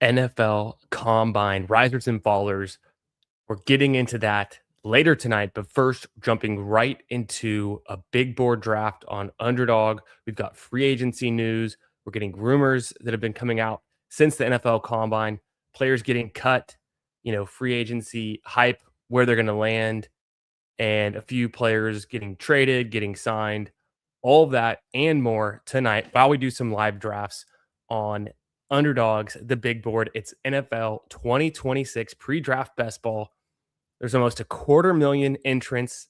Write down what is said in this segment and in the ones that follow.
NFL Combine, risers and fallers. We're getting into that later tonight, but first, jumping right into a big board draft on Underdog. We've got free agency news. We're getting rumors that have been coming out since the NFL Combine, players getting cut, free agency hype, where they're going to land, and a few players getting traded, getting signed, all of that and more tonight while we do some live drafts on Underdogs, the big board. It's NFL 2026 pre-draft best ball. There's almost 250,000 entrants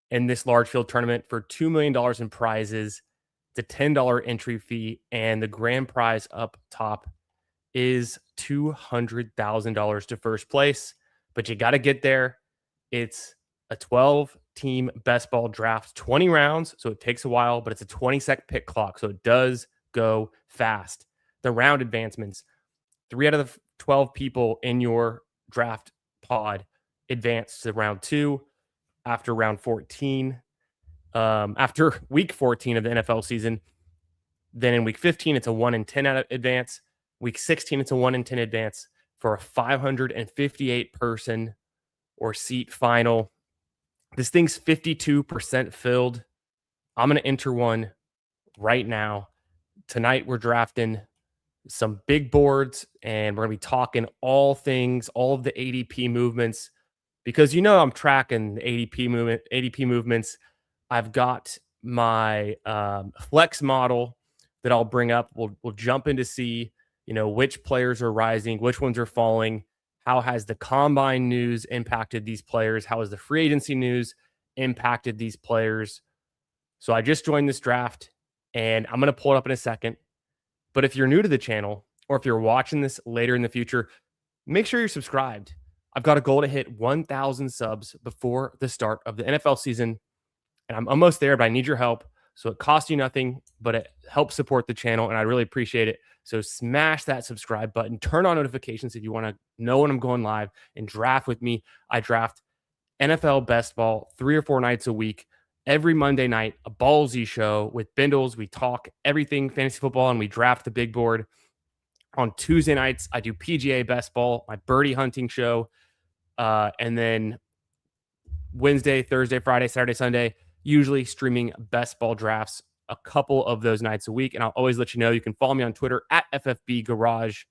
in this large field tournament for $2 million in prizes. The $10 entry fee, and the grand prize up top is $200,000 to first place, but you got to get there. It's a 12-team best ball draft, 20 rounds, so it takes a while, but it's a 20-second pick clock, so it does go fast. The round advancements, 3 out of the 12 people in your draft pod advance to round 2 after round 14. After week 14 of the NFL season, then in week 15, it's a 1 in 10 advance. Week 16, it's a 1 in 10 advance for a 558 person or seat final. This thing's 52% filled. I'm going to enter one right now. Tonight, we're drafting some big boards, and we're going to be talking all things, all of the ADP movements, because I'm tracking the ADP movements. I've got my flex model that I'll bring up. We'll jump in to see, which players are rising, which ones are falling. How has the combine news impacted these players? How has the free agency news impacted these players? So I just joined this draft, and I'm going to pull it up in a second. But if you're new to the channel, or if you're watching this later in the future, make sure you're subscribed. I've got a goal to hit 1,000 subs before the start of the NFL season, and I'm almost there, but I need your help. So it costs you nothing, but it helps support the channel, and I really appreciate it. So smash that subscribe button, turn on notifications if you want to know when I'm going live, and draft with me. I draft NFL best ball 3 or 4 nights a week. Every Monday night, a Ballsy show with Bindles. We talk everything fantasy football, and we draft the big board. On Tuesday nights, I do PGA best ball, my Birdie Hunting show. And then Wednesday, Thursday, Friday, Saturday, Sunday, usually streaming best ball drafts a couple of those nights a week. And I'll always let you know. You can follow me on Twitter at FFB Garage.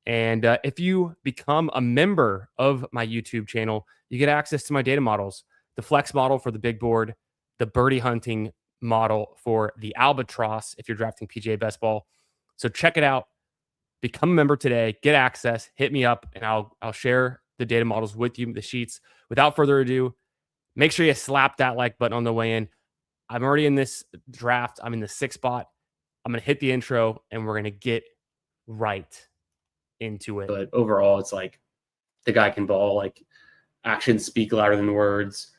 And if you become a member of my YouTube channel, you get access to my data models, the flex model for the big board, the Birdie Hunting model for the Albatross if you're drafting PGA best ball. So check it out. Become a member today. Get access. Hit me up, and I'll share the data models with you, the sheets. Without further ado, make sure you slap that like button on the way in. I'm already in this draft. I'm in the 6th spot. I'm going to hit the intro, and we're going to get right into it. But overall, it's like the guy can ball. Like, actions speak louder than words.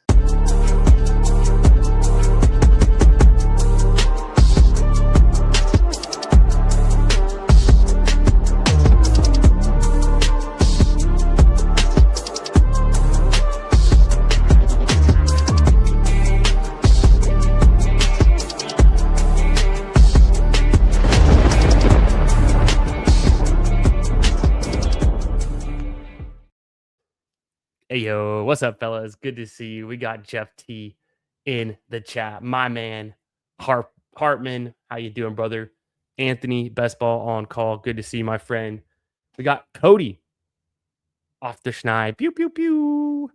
Hey, yo, what's up, fellas? Good to see you. We got Jeff T in the chat. My man, Hartman. How you doing, brother? Anthony, best ball on call. Good to see you, my friend. We got Cody off the schneid. Pew, pew, pew.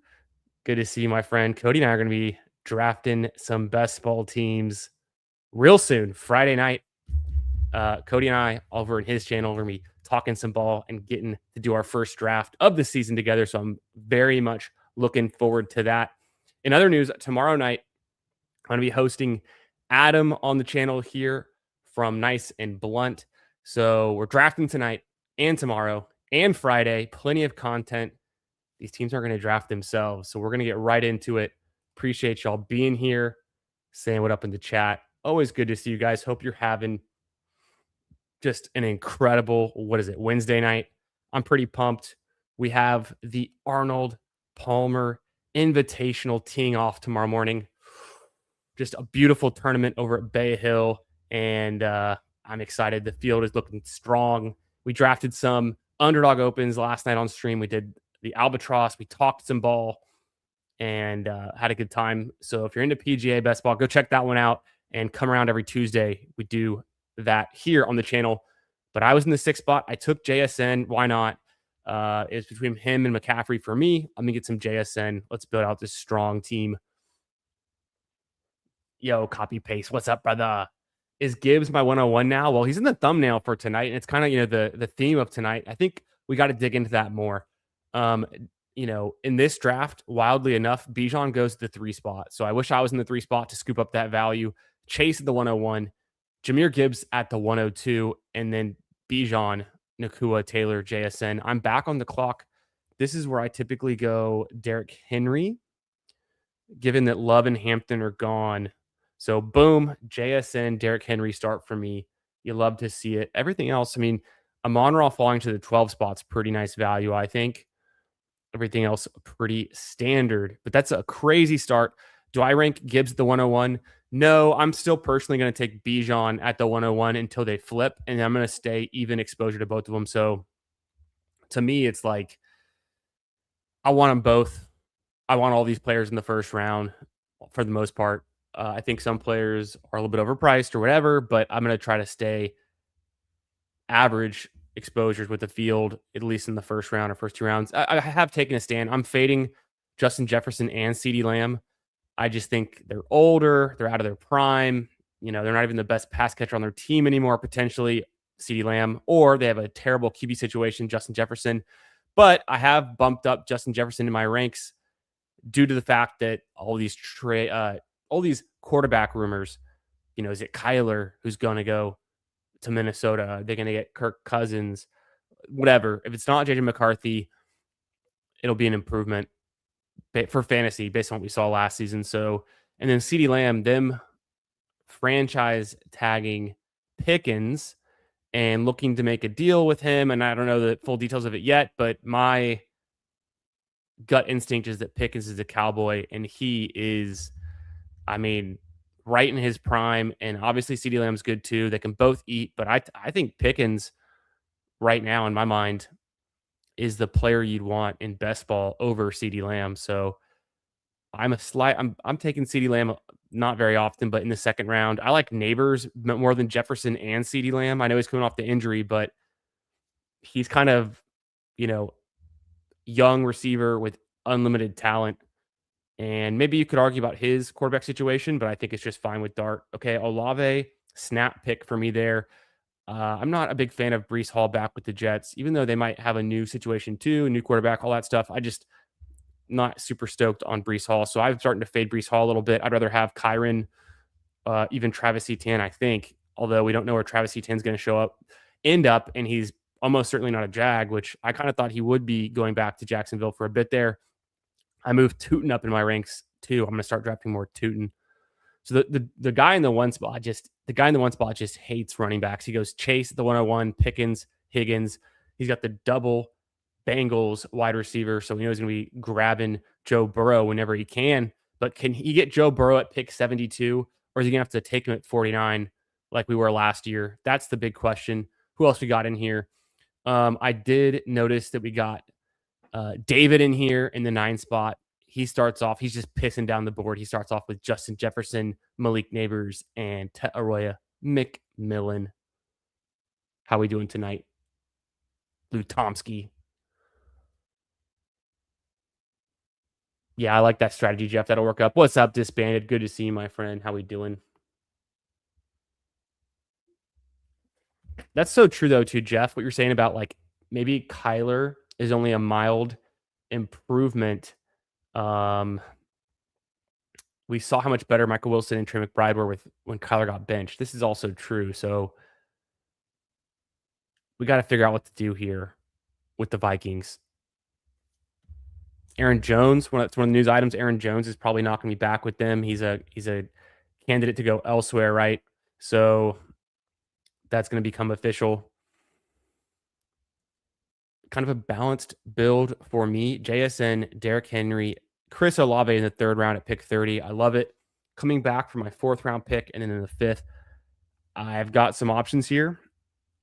Good to see you, my friend. Cody and I are going to be drafting some best ball teams real soon, Friday night. Cody and I, over in his channel, we're going to be talking some ball and getting to do our first draft of the season together. So I'm very much looking forward to that. In other news, tomorrow night, I'm going to be hosting Adam on the channel here from Nice and Blunt. So we're drafting tonight and tomorrow and Friday. Plenty of content. These teams aren't going to draft themselves. So we're going to get right into it. Appreciate y'all being here, saying what up in the chat. Always good to see you guys. Hope you're having just an incredible, Wednesday night. I'm pretty pumped. We have the Arnold Palmer Invitational teeing off tomorrow morning. Just a beautiful tournament over at Bay Hill, and I'm excited. The field is looking strong. We drafted some Underdog opens last night on stream. We did the Albatross. We talked some ball and had a good time. So if you're into PGA best ball, go check that one out and come around every Tuesday. We do that here on the channel. But I was in the 6th spot. I took JSN. Why not? It's between him and McCaffrey for me. Let me get some JSN. Let's build out this strong team. Yo, copy paste. What's up, brother? Is Gibbs my 101 now? Well, he's in the thumbnail for tonight, and it's kind of, the theme of tonight. I think we got to dig into that more. In this draft, wildly enough, Bijan goes to the 3 spot. So I wish I was in the 3 spot to scoop up that value. Chase at the 101, Jahmyr Gibbs at the 102, and then Bijan, Nakua, Taylor, JSN. I'm back on the clock. This is where I typically go Derrick Henry, given that Love and Hampton are gone. So boom, JSN, Derrick Henry start for me. You love to see it. Everything else, I mean, Amon-Ra falling to the 12 spot's pretty nice value, I think. Everything else pretty standard, but that's a crazy start. Do I rank Gibbs at the 101? No, I'm still personally going to take Bijan at the 101 until they flip, and I'm going to stay even exposure to both of them. So to me, it's like I want them both. I want all these players in the first round for the most part. I think some players are a little bit overpriced or whatever, but I'm going to try to stay average exposures with the field, at least in the first round or first 2 rounds. I have taken a stand. I'm fading Justin Jefferson and CeeDee Lamb. I just think they're older. They're out of their prime. They're not even the best pass catcher on their team anymore, potentially CeeDee Lamb, or they have a terrible QB situation, Justin Jefferson. But I have bumped up Justin Jefferson in my ranks due to the fact that all these quarterback rumors, is it Kyler who's going to go to Minnesota? They're going to get Kirk Cousins, whatever. If it's not JJ McCarthy, it'll be an improvement for fantasy based on what we saw last season. So, and then CeeDee Lamb, them franchise tagging Pickens and looking to make a deal with him. And I don't know the full details of it yet, but my gut instinct is that Pickens is a cowboy, and he is, right in his prime. And obviously CeeDee Lamb's good too. They can both eat, but I think Pickens right now in my mind is the player you'd want in best ball over CeeDee Lamb. So I'm taking CeeDee Lamb not very often, but in the second round. I like Neighbors more than Jefferson and CeeDee Lamb. I know he's coming off the injury, but he's kind of, young receiver with unlimited talent. And maybe you could argue about his quarterback situation, but I think it's just fine with Dart. Okay, Olave, snap pick for me there. I'm not a big fan of Breece Hall back with the Jets, even though they might have a new situation too, a new quarterback, all that stuff. I just not super stoked on Breece Hall. So I'm starting to fade Breece Hall a little bit. I'd rather have Kyron, even Travis Etienne, I think, although we don't know where Travis Etienne's going to end up, and he's almost certainly not a Jag, which I kind of thought he would be going back to Jacksonville for a bit there. I moved Tootin up in my ranks too. I'm going to start drafting more Tootin. So the guy in the 1 spot just hates running backs. He goes Chase at the 101, Pickens, Higgins. He's got the double Bengals wide receiver, so he knows he's going to be grabbing Joe Burrow whenever he can. But can he get Joe Burrow at pick 72, or is he going to have to take him at 49 like we were last year? That's the big question. Who else we got in here? I did notice that we got David in here in the 9 spot. He starts off, he's just pissing down the board. He starts off with Justin Jefferson, Malik Neighbors, and Te'Aroya McMillan. How we doing tonight? Lou Tomsky. Yeah, I like that strategy, Jeff. That'll work up. What's up, Disbanded? Good to see you, my friend. How we doing? That's so true, though, too, Jeff. What you're saying about, like, maybe Kyler is only a mild improvement. We saw how much better Michael Wilson and Trey McBride were when Kyler got benched. This is also true. So we got to figure out what to do here with the Vikings. Aaron Jones, one of the news items. Aaron Jones is probably not going to be back with them. He's a candidate to go elsewhere, right? So that's going to become official. Kind of a balanced build for me. JSN, Derrick Henry, Chris Olave in the 3rd round at pick 30. I love it. Coming back for my 4th round pick, and then in the 5th, I've got some options here.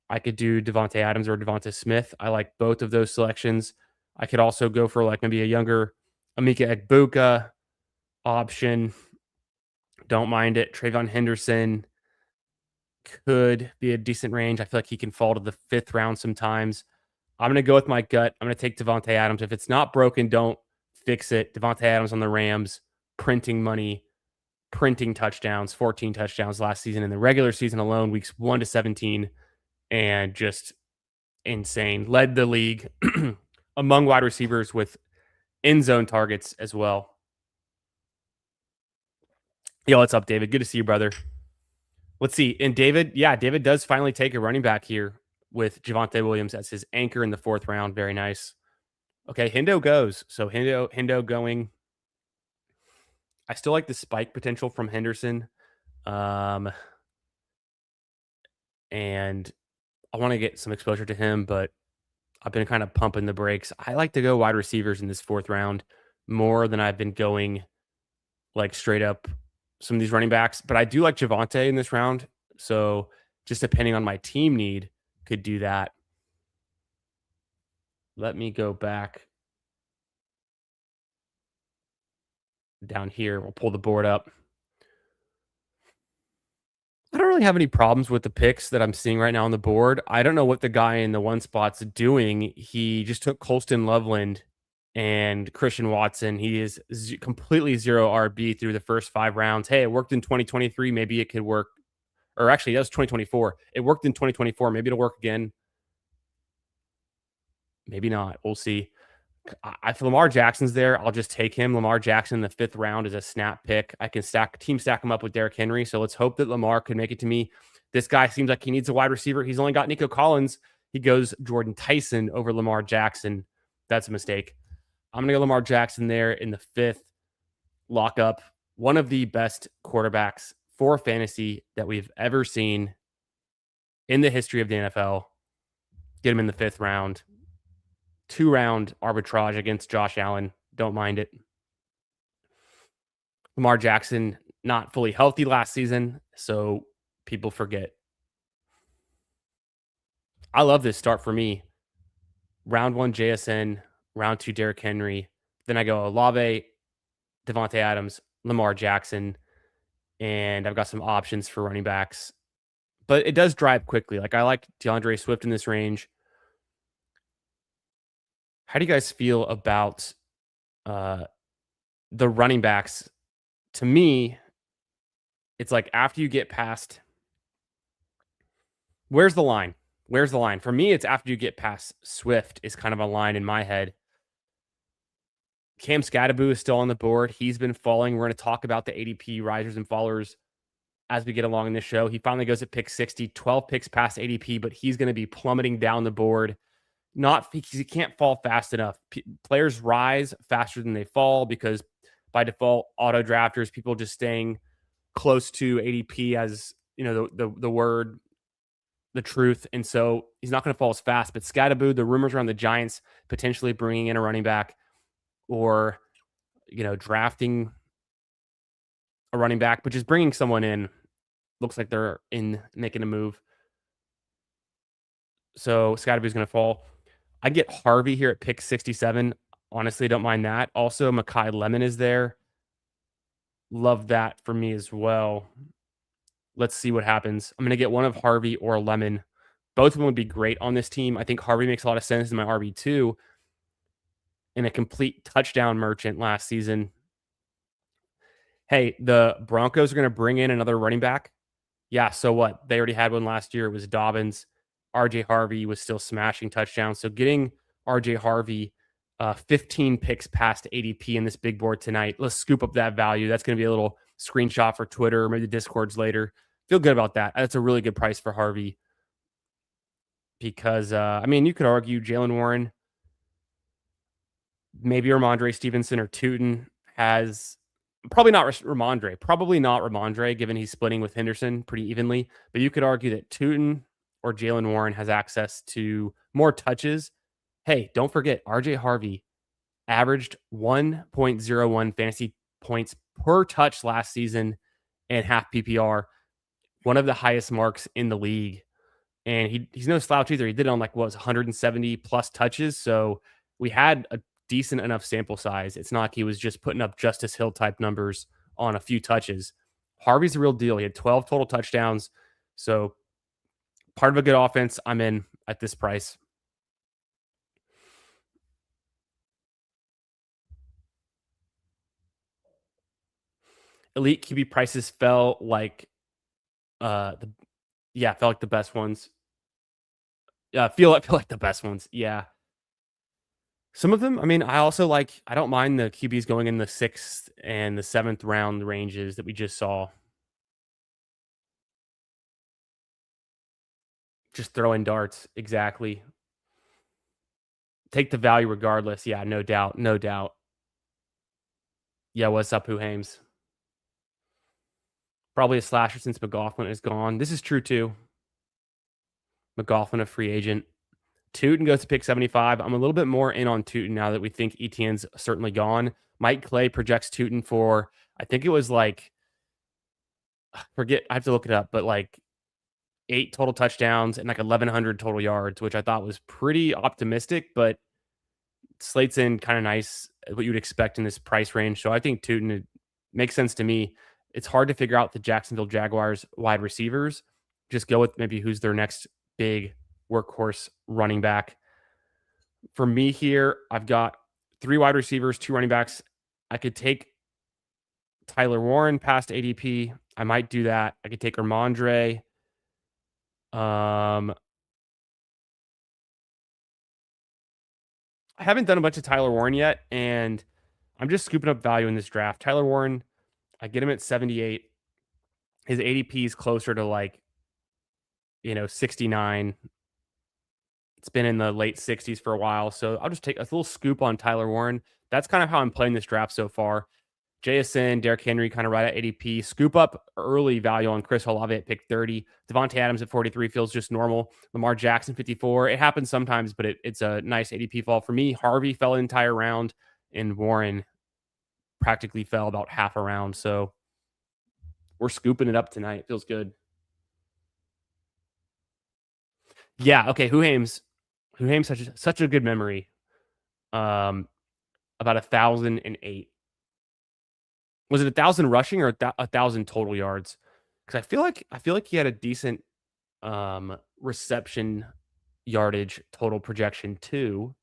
I could do Devontae Adams or Devonta Smith. I like both of those selections. I could also go for like maybe a younger Amika Egbuka option. Don't mind it. Trayvon Henderson could be a decent range. I feel like he can fall to the 5th round sometimes. I'm going to go with my gut. I'm going to take Devontae Adams. If it's not broken, don't fix it. Devontae Adams on the Rams, printing money, printing touchdowns, 14 touchdowns last season in the regular season alone, weeks 1 to 17, and just insane. Led the league among wide receivers with end zone targets as well. Yo, what's up, David? Good to see you, brother. Let's see. And David, David does finally take a running back here with Javonte Williams as his anchor in the 4th round. Very nice. Okay, Hendo goes. So Hendo going. I still like the spike potential from Henderson. And I want to get some exposure to him, but I've been kind of pumping the brakes. I like to go wide receivers in this 4th round more than I've been going like straight up some of these running backs. But I do like Javonte in this round. So just depending on my team need, could do that. Let me go back down here. We'll pull the board up. I don't really have any problems with the picks that I'm seeing right now on the board. I don't know what the guy in the 1 spot's doing. He just took Colston Loveland and Christian Watson. He is completely 0 RB through the first 5 rounds. Hey, it worked in 2023. Maybe it could work. Or actually, that was 2024. It worked in 2024. Maybe it'll work again. Maybe not. We'll see. If Lamar Jackson's there, I'll just take him. Lamar Jackson in the 5th round is a snap pick. I can stack him up with Derrick Henry. So let's hope that Lamar could make it to me. This guy seems like he needs a wide receiver. He's only got Nico Collins. He goes Jordan Tyson over Lamar Jackson. That's a mistake. I'm going to go Lamar Jackson there in the 5th. Lock up. One of the best quarterbacks for fantasy that we've ever seen in the history of the NFL. Get him in the 5th round. 2-round arbitrage against Josh Allen. Don't mind it. Lamar Jackson, not fully healthy last season, so people forget. I love this start for me. Round 1, JSN. Round 2, Derrick Henry. Then I go Olave, Devontae Adams, Lamar Jackson, and I've got some options for running backs. But it does drive quickly. Like I like DeAndre Swift in this range. How do you guys feel about the running backs? To me, it's like after you get past, where's the line? Where's the line? For me, it's after you get past Swift is kind of a line in my head. Cam Scatterboo is still on the board. He's been falling. We're going to talk about the ADP risers and fallers as we get along in this show. He finally goes at pick 60, 12 picks past ADP, but he's going to be plummeting down the board. Not because he can't fall fast enough. Players rise faster than they fall because by default, auto drafters, people just staying close to ADP as the word, the truth. And so he's not going to fall as fast. But Scatterboo, the rumors around the Giants potentially bringing in a running back or drafting a running back, but just bringing someone in. Looks like they're making a move. So Scatterboo's going to fall. I get Harvey here at pick 67. Honestly, don't mind that. Also, Mekhi Lemon is there. Love that for me as well. Let's see what happens. I'm going to get one of Harvey or Lemon. Both of them would be great on this team. I think Harvey makes a lot of sense in my RB2 and a complete touchdown merchant last season. Hey, the Broncos are going to bring in another running back. Yeah, so what? They already had one last year. It was Dobbins. RJ Harvey was still smashing touchdowns. So getting RJ Harvey 15 picks past ADP in this big board tonight. Let's scoop up that value. That's going to be a little screenshot for Twitter, maybe the Discords later. Feel good about that. That's a really good price for Harvey. Because, you could argue Jalen Warren, maybe Ramondre Stevenson or Tootin has... Probably not Ramondre, given he's splitting with Henderson pretty evenly. But you could argue that Tootin or Jalen Warren has access to more touches. Hey, don't forget, RJ Harvey averaged 1.01 fantasy points per touch last season and half PPR. One of the highest marks in the league. and he's no slouch either. He did it on like what was 170 plus touches, so we had a decent enough sample size. It's not like he was just putting up Justice Hill type numbers on a few touches. Harvey's the real deal. He had 12 total touchdowns, so part of a good offense. I'm in at this price. Elite QB prices fell like the yeah, felt like the best ones. Yeah, feel like the best ones. Yeah. Some of them, I mean, I don't mind the QBs going in the 6th and the 7th round ranges that we just saw. Just throwing darts, exactly. Take the value regardless. Yeah, no doubt, no doubt. Yeah, what's up, Who Hames? Probably a slasher since McLaughlin is gone. This is true too. McLaughlin, a free agent. Tootin goes to pick 75. I'm a little bit more in on Tootin now that we think Etienne's certainly gone. Mike Clay projects Tootin for, I think it was like, forget, I have to look it up, but like 8 total touchdowns and like 1,100 total yards, which I thought was pretty optimistic, but slates in kind of nice, what you'd expect in this price range. So I think Tootin, it makes sense to me. It's hard to figure out the Jacksonville Jaguars wide receivers. Just go with maybe who's their next big workhorse running back. For me here, I've got 3 wide receivers, 2 running backs. I could take Tyler Warren past ADP. I might do that. I could take Ramondre. I haven't done a bunch of Tyler Warren yet, and I'm just scooping up value in this draft. Tyler Warren, I get him at 78. His ADP is closer to like, 69. It's been in the late 60s for a while. So I'll just take a little scoop on Tyler Warren. That's kind of how I'm playing this draft so far. JSN, Derrick Henry kind of right at ADP. Scoop up early value on Chris Olave at pick 30. Devontae Adams at 43 feels just normal. Lamar Jackson 54. It happens sometimes, but it's a nice ADP fall. For me, Harvey fell an entire round, and Warren practically fell about half a round. So we're scooping it up tonight. It feels good. Yeah. Okay. Who Hames? Who Hames such a good memory. Um, about 1,008. Was it 1,000 rushing or 1,000 total yards? Because I feel like he had a decent reception yardage total projection too.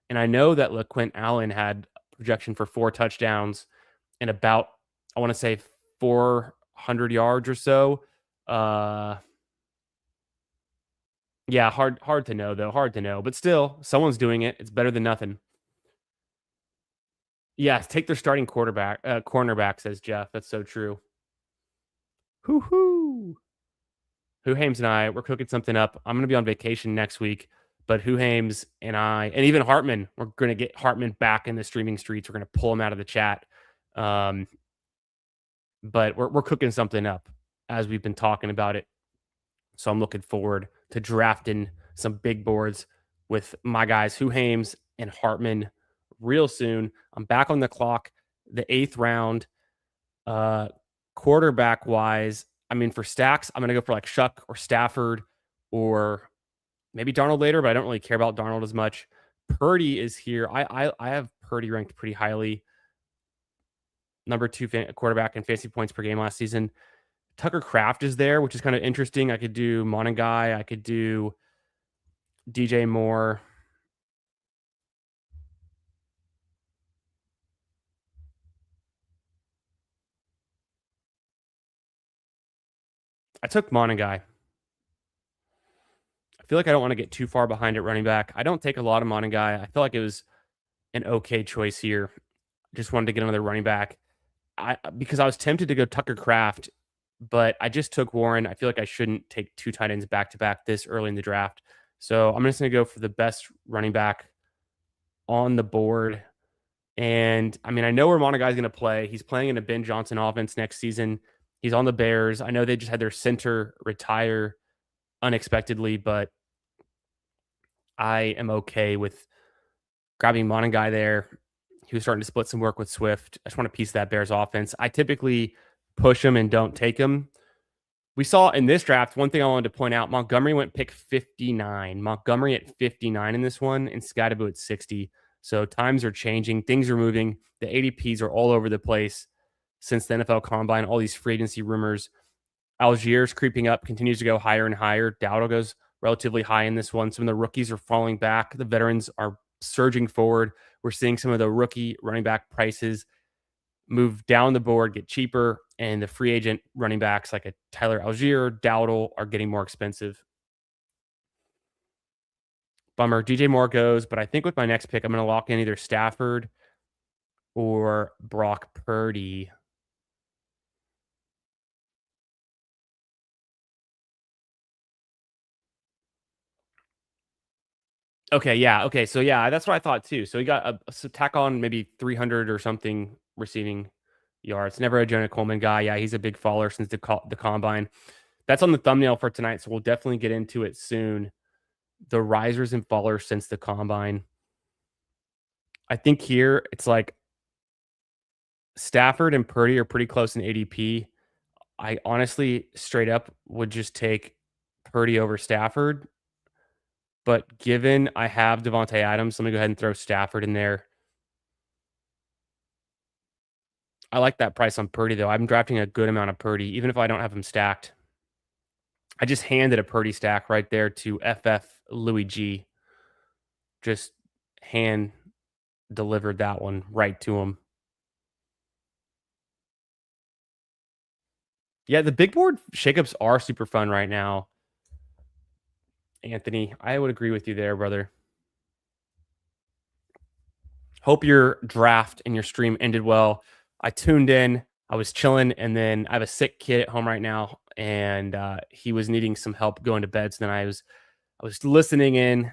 And I know that LaQuint Allen had projection for 4 touchdowns and about, I want to say 400 yards or so. Yeah, hard to know though. Hard to know, but still, someone's doing it. It's better than nothing. Yes, take their starting cornerback, says Jeff. That's so true. Hoo hoo. Who Hames and I, we're cooking something up. I'm going to be on vacation next week, but Who Hames and I, and even Hartman, we're going to get Hartman back in the streaming streets. We're going to pull him out of the chat. But we're cooking something up as we've been talking about it. So I'm looking forward to drafting some big boards with my guys, Who Hames and Hartman, real soon. I'm back on the clock, the 8th round. Quarterback wise, I mean, for stacks, I'm going to go for like Shuck or Stafford or maybe Darnold later, but I don't really care about Darnold as much. Purdy is here. I have Purdy ranked pretty highly. Number 2 quarterback in fantasy points per game last season. Tucker Kraft is there, which is kind of interesting. I could do Monangai. I could do DJ Moore. I took Monangai. I feel like I don't want to get too far behind at running back. I don't take a lot of Monangai. I feel like it was an okay choice here. Just wanted to get another running back. Because I was tempted to go Tucker Kraft, but I just took Warren. I feel like I shouldn't take 2 tight ends back to back this early in the draft. So I'm just going to go for the best running back on the board. And I mean, I know where Monaguy's going to play. He's playing in a Ben Johnson offense next season. He's on the Bears. I know they just had their center retire unexpectedly, but I am okay with grabbing Monangai there. He was starting to split some work with Swift. I just want to piece that Bears offense. I typically push him and don't take him. We saw in this draft, one thing I wanted to point out, Montgomery went pick 59. Montgomery at 59 in this one, and Scottaboo at 60. So times are changing, things are moving. The ADPs are all over the place since the NFL Combine. All these free agency rumors. Algiers creeping up, continues to go higher and higher. Dowdle goes relatively high in this one. Some of the rookies are falling back. The veterans are surging forward. We're seeing some of the rookie running back prices move down the board, get cheaper, and the free agent running backs like a Tyler Algier, Dowdle are getting more expensive. Bummer. DJ Moore goes, but I think with my next pick, I'm going to lock in either Stafford or Brock Purdy. Okay, yeah. Okay, so yeah, that's what I thought too. So he got a tack on maybe 300 or something receiving yards. Never a Jonah Coleman guy. Yeah, he's a big faller since the combine. That's on the thumbnail for tonight, so we'll definitely get into it soon. The risers and fallers since the combine. I think here it's like Stafford and Purdy are pretty close in ADP. I honestly, straight up, would just take Purdy over Stafford. But given I have Devontae Adams, let me go ahead and throw Stafford in there. I like that price on Purdy, though. I'm drafting a good amount of Purdy, even if I don't have him stacked. I just handed a Purdy stack right there to FF Louis G. Just hand delivered that one right to him. Yeah, the big board shakeups are super fun right now. Anthony, I would agree with you there, brother. Hope your draft and your stream ended well. I tuned in, I was chilling, and then I have a sick kid at home right now, and he was needing some help going to bed. So then I was listening in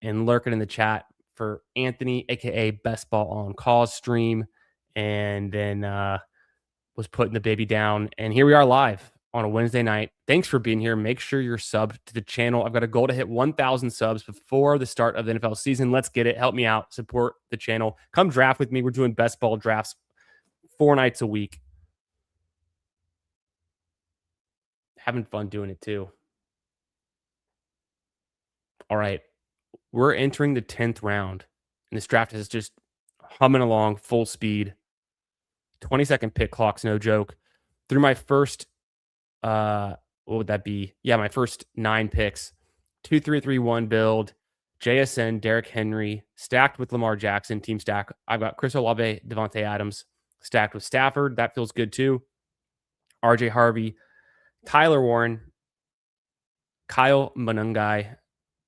and lurking in the chat for Anthony, aka Best Ball on Cause stream, and then was putting the baby down. And here we are live on a Wednesday night. Thanks for being here. Make sure you're subbed to the channel. I've got a goal to hit 1,000 subs before the start of the NFL season. Let's get it. Help me out. Support the channel. Come draft with me. We're doing best ball drafts 4 nights a week. Having fun doing it too. All right. We're entering the 10th round, and this draft is just humming along full speed. 20-second pick clocks, no joke. Through my first what would that be? Yeah, my first 9 picks. 2-3-3-1 build. JSN, Derrick Henry, stacked with Lamar Jackson, team stack. I've got Chris Olave, Devontae Adams, stacked with Stafford. That feels good too. RJ Harvey, Tyler Warren, Kyle Manungai,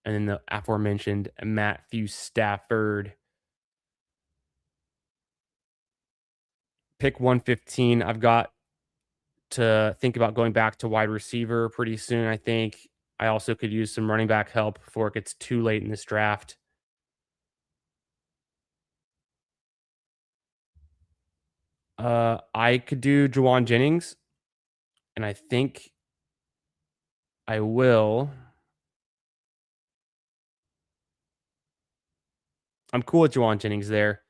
and then the aforementioned Matthew Stafford. Pick 115. I've got to think about going back to wide receiver pretty soon, I think. I also could use some running back help before it gets too late in this draft. I could do Juwan Jennings, and I think I will. I'm cool with Juwan Jennings there.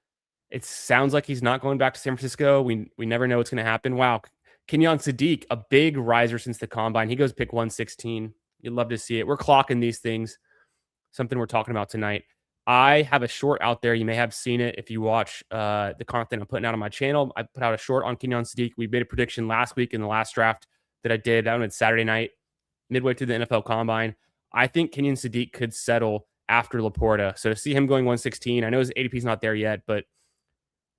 It sounds like he's not going back to San Francisco. We never know what's going to happen. Wow. Kenyon Sadiq, a big riser since the combine. He goes pick 116. You'd love to see it. We're clocking these things. Something we're talking about tonight. I have a short out there. You may have seen it if you watch the content I'm putting out on my channel. I put out a short on Kenyon Sadiq. We made a prediction last week in the last draft that I did. That one on Saturday night, midway through the NFL Combine. I think Kenyon Sadiq could settle after Laporta. So to see him going 116, I know his ADP is not there yet, but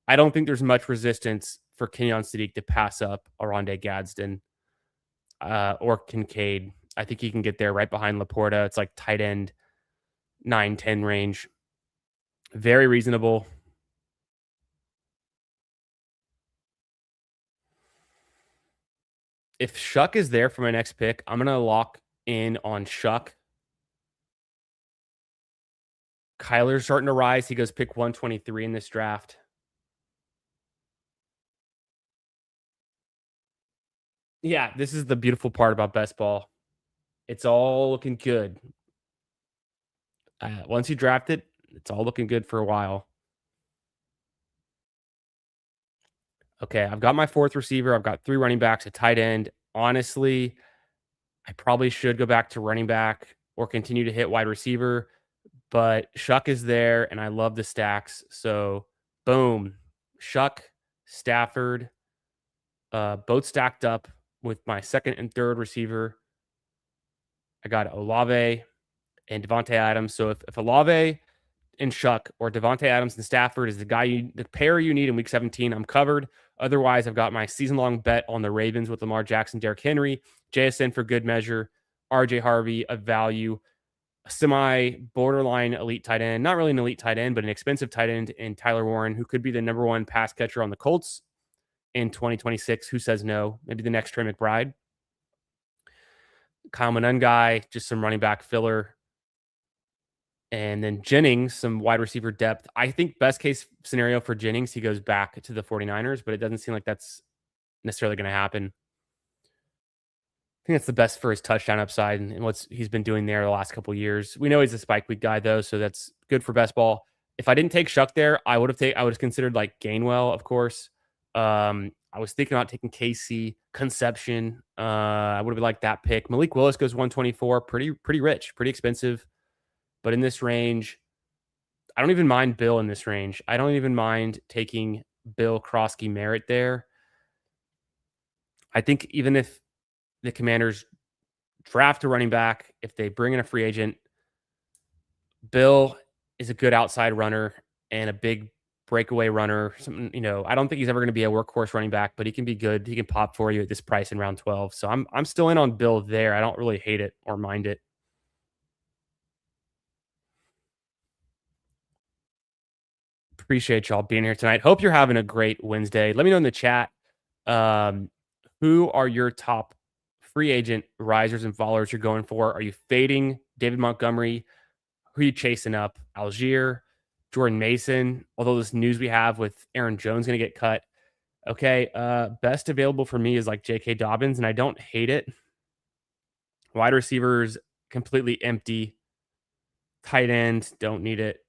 I don't think there's much resistance for Kenyon Sadiq to pass up Oronde Gadsden or Kincaid. I think he can get there right behind Laporta. It's like tight end 9-10 range. Very reasonable. If Shuck is there for my next pick, I'm going to lock in on Shuck. Kyler's starting to rise. He goes pick 123 in this draft. Yeah, this is the beautiful part about best ball. It's all looking good. Once you draft it, it's all looking good for a while. Okay, I've got my 4th receiver. I've got 3 running backs, a tight end. Honestly, I probably should go back to running back or continue to hit wide receiver, but Shuck is there and I love the stacks. So, boom, Shuck, Stafford, both stacked up with my second and third receiver. I got Olave and Devontae Adams. So if Olave and Shuck or Devontae Adams and Stafford is the pair you need in week 17, I'm covered. Otherwise, I've got my season-long bet on the Ravens with Lamar Jackson, Derrick Henry, JSN for good measure, RJ Harvey of value, a semi-borderline elite tight end, not really an elite tight end, but an expensive tight end in Tyler Warren, who could be the number one pass catcher on the Colts in 2026. Who says no? Maybe the next Trey McBride. Kyle Monungai, just some running back filler. And then Jennings, some wide receiver depth. I think best case scenario for Jennings, he goes back to the 49ers, but it doesn't seem like that's necessarily going to happen. I think that's the best for his touchdown upside and what he's been doing there the last couple of years. We know he's a spike week guy though, so that's good for best ball. If I didn't take Shuck there, I would have considered like Gainwell, of course. I was thinking about taking KC Conception. I would have liked that pick. Malik Willis goes 124, pretty rich, pretty expensive. But in this range, I don't even mind Bill in this range. I don't even mind taking Bill Krosky Merritt there. I think even if the Commanders draft a running back, if they bring in a free agent, Bill is a good outside runner and a big breakaway runner. Something, I don't think he's ever going to be a workhorse running back, but he can be good. He can pop for you at this price in round 12. So I'm still in on Bill there. I don't really hate it or mind it. Appreciate y'all being here tonight. Hope you're having a great Wednesday. Let me know in the chat, who are your top free agent risers and followers you're going for? Are you fading David Montgomery? Who are you chasing up? Algier, Jordan Mason, although this news we have with Aaron Jones going to get cut. Okay, best available for me is like J.K. Dobbins, and I don't hate it. Wide receivers, completely empty. Tight end, don't need it.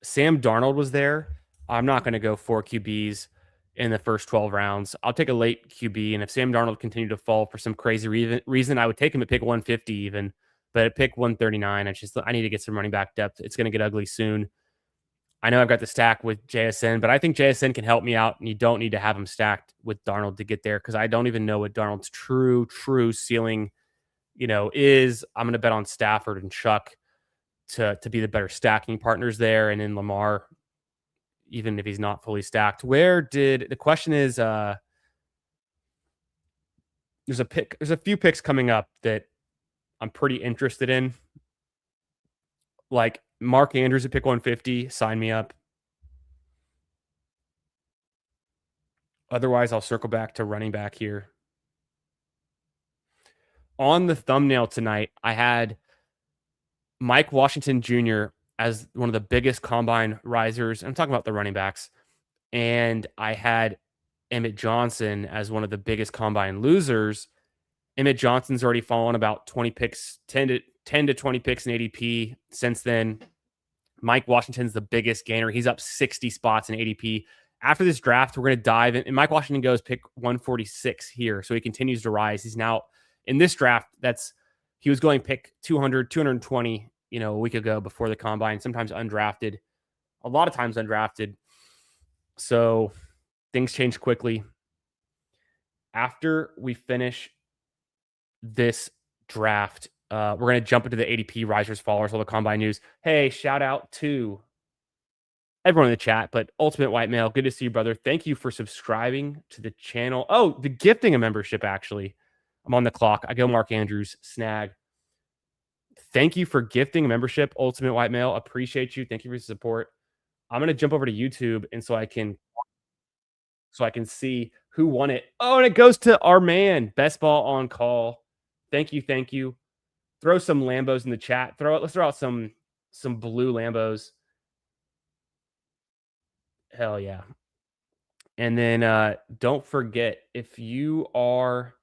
Sam Darnold was there. I'm not going to go 4 QBs in the first 12 rounds. I'll take a late QB, and if Sam Darnold continued to fall for some crazy reason, I would take him at pick 150 even, but at pick 139, I need to get some running back depth. It's going to get ugly soon. I know I've got the stack with JSN, but I think JSN can help me out, and you don't need to have him stacked with Darnold to get there because I don't even know what Darnold's true ceiling, is. I'm going to bet on Stafford and Chuck to be the better stacking partners there, and in Lamar, even if he's not fully stacked. The question is, there's a few picks coming up that I'm pretty interested in. Like Mark Andrews at pick 150, sign me up. Otherwise, I'll circle back to running back here. On the thumbnail tonight, I had Mike Washington Jr. as one of the biggest combine risers. I'm talking about the running backs. And I had Emmett Johnson as one of the biggest combine losers. Emmett Johnson's already fallen about 20 picks, 10 to 20 picks in ADP since then. Mike Washington's the biggest gainer. He's up 60 spots in ADP. After this draft, we're going to dive in. And Mike Washington goes pick 146 here. So he continues to rise. He's now in this draft. He was going pick 200, 220, a week ago before the combine, sometimes undrafted, a lot of times undrafted. So things change quickly. After we finish this draft, we're going to jump into the ADP risers, followers, all the combine news. Hey, shout out to everyone in the chat, but Ultimate White Male, good to see you, brother. Thank you for subscribing to the channel. Oh, the gifting a membership, actually. I'm on the clock. I go Mark Andrews, snag. Thank you for gifting a membership, Ultimate White Male. Appreciate you. Thank you for your support. I'm going to jump over to YouTube and so I can see who won it. Oh, and it goes to our man, Best Ball on Call. Thank you. Throw some Lambos in the chat. Let's throw out some blue Lambos. Hell yeah. And then don't forget, if you are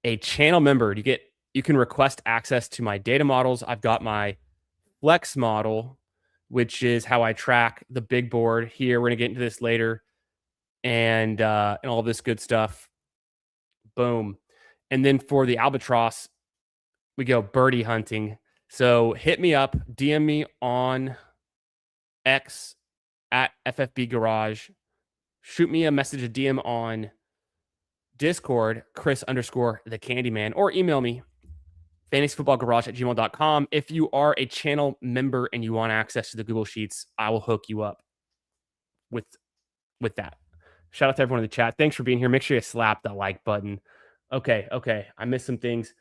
a channel member, you can request access to my data models. I've got my Flex model, which is how I track the big board here. We're going to get into this later. And all this good stuff. Boom. And then for the albatross, we go birdie hunting. So hit me up, DM me on X at FFB Garage. Shoot me a message, a DM on Discord, Chris _ the Candyman, or email me, fantasyfootballgarage@gmail.com. If you are a channel member and you want access to the Google Sheets, I will hook you up with that. Shout out to everyone in the chat. Thanks for being here. Make sure you slap that like button. Okay. I missed some things.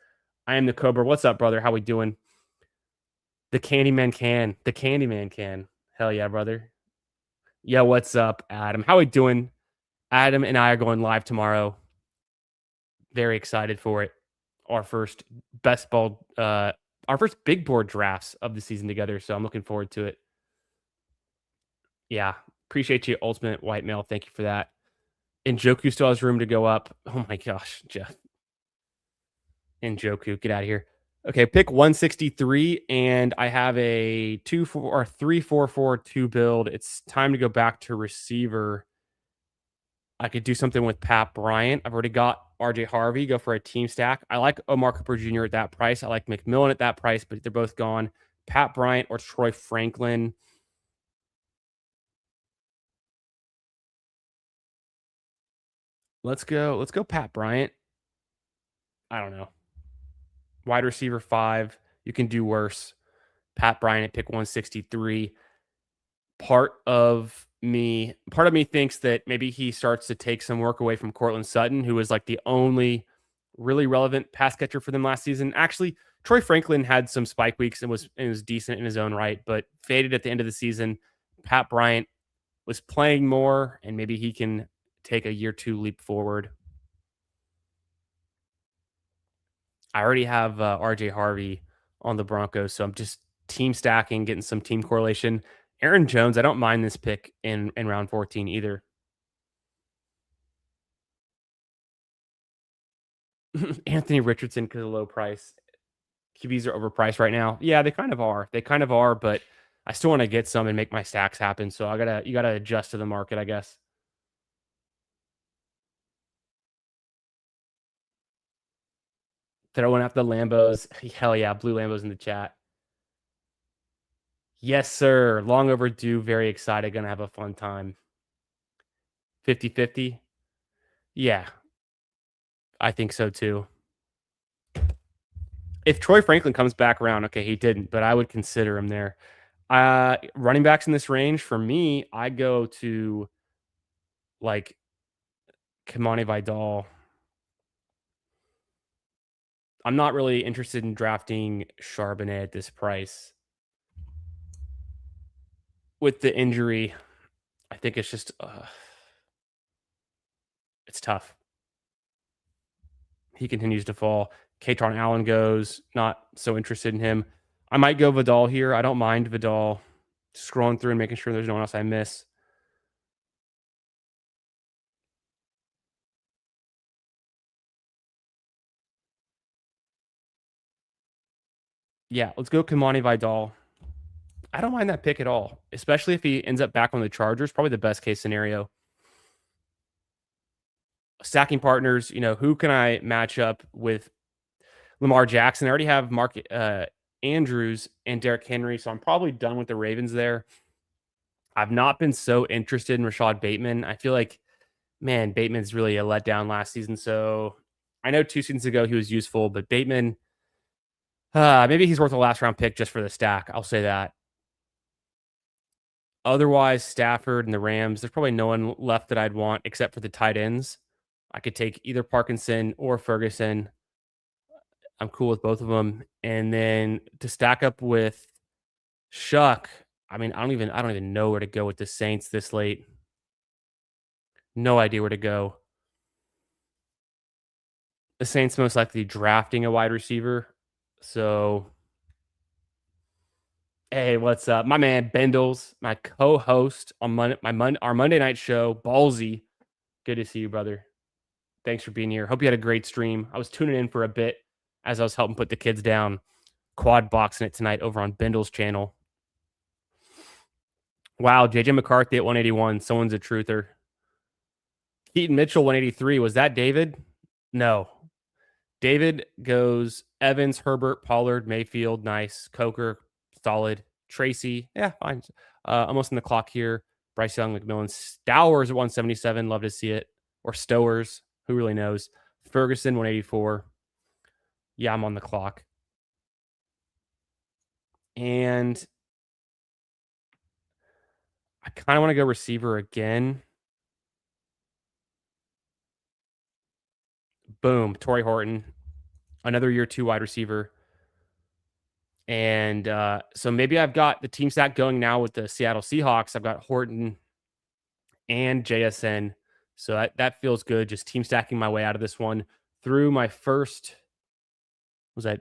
I am the Cobra. What's up, brother? How we doing? The Candyman can. The Candyman can. Hell yeah, brother. Yeah, what's up, Adam? How we doing? Adam and I are going live tomorrow. Very excited for it. Our first our first big board drafts of the season together. So I'm looking forward to it. Yeah. Appreciate you, Ultimate White Male. Thank you for that. Njoku still has room to go up. Oh my gosh, Jeff. Njoku, get out of here. Okay, pick 163, and I have a 3-4-4-2 build. It's time to go back to receiver. I could do something with Pat Bryant. I've already got RJ Harvey. Go for a team stack. I like Omar Cooper Jr. at that price. I like McMillan at that price, but they're both gone. Pat Bryant or Troy Franklin. Let's go Pat Bryant. I don't know. Wide receiver 5. You can do worse. Pat Bryant at pick 163. Part of me thinks that maybe he starts to take some work away from Cortland Sutton, who was like the only really relevant pass catcher for them last season. Actually, Troy Franklin had some spike weeks and was decent in his own right, but faded at the end of the season. Pat Bryant was playing more, and maybe he can take a year 2 leap forward. I already have RJ Harvey on the Broncos, so I'm just team stacking, getting some team correlation. Aaron Jones, I don't mind this pick in round 14 either. Anthony Richardson because of low price. QBs are overpriced right now. Yeah, they kind of are. But I still want to get some and make my stacks happen. So you gotta adjust to the market, I guess. Throwing out the Lambos. Hell yeah, blue Lambos in the chat. Yes, sir. Long overdue. Very excited. Gonna have a fun time. 50-50. Yeah, I think so too. If Troy Franklin comes back around, okay, he didn't, but I would consider him there. Running backs in this range, for me, I go to like Kimani Vidal. I'm not really interested in drafting Charbonnet at this price. With the injury, I think it's just it's tough. He continues to fall. Katron Allen goes. Not so interested in him. I might go Vidal here. I don't mind Vidal. Scrolling through and making sure there's no one else I miss. Yeah, let's go Kimani Vidal. I don't mind that pick at all, especially if he ends up back on the Chargers. Probably the best case scenario. Stacking partners, who can I match up with Lamar Jackson? I already have Mark Andrews and Derrick Henry, so I'm probably done with the Ravens there. I've not been so interested in Rashad Bateman. I feel like, man, Bateman's really a letdown last season. So I know 2 seasons ago he was useful, but Bateman, maybe he's worth a last round pick just for the stack. I'll say that. Otherwise, Stafford and the Rams, there's probably no one left that I'd want except for the tight ends. I could take either Parkinson or Ferguson. I'm cool with both of them. And then to stack up with Shuck, I mean, I don't even know where to go with the Saints this late. No idea where to go. The Saints most likely drafting a wide receiver. So, hey, what's up? My man Bindles, my co-host on our Monday night show, Ballsy. Good to see you, brother. Thanks for being here. Hope you had a great stream. I was tuning in for a bit as I was helping put the kids down, quad boxing it tonight over on Bindles' channel. Wow, JJ McCarthy at 181. Someone's a truther. Keaton Mitchell, 183. Was that David? No. David goes Evans, Herbert, Pollard, Mayfield, nice. Coker, solid. Tracy, yeah, fine. Almost in the clock here. Bryce Young, McMillan, Stowers at 177. Love to see it. Or Stowers, who really knows? Ferguson, 184. Yeah, I'm on the clock. And I kind of want to go receiver again. Boom, Torrey Horton, another year 2 wide receiver. And so maybe I've got the team stack going now with the Seattle Seahawks. I've got Horton and JSN. So that feels good. Just team stacking my way out of this one through my first, was that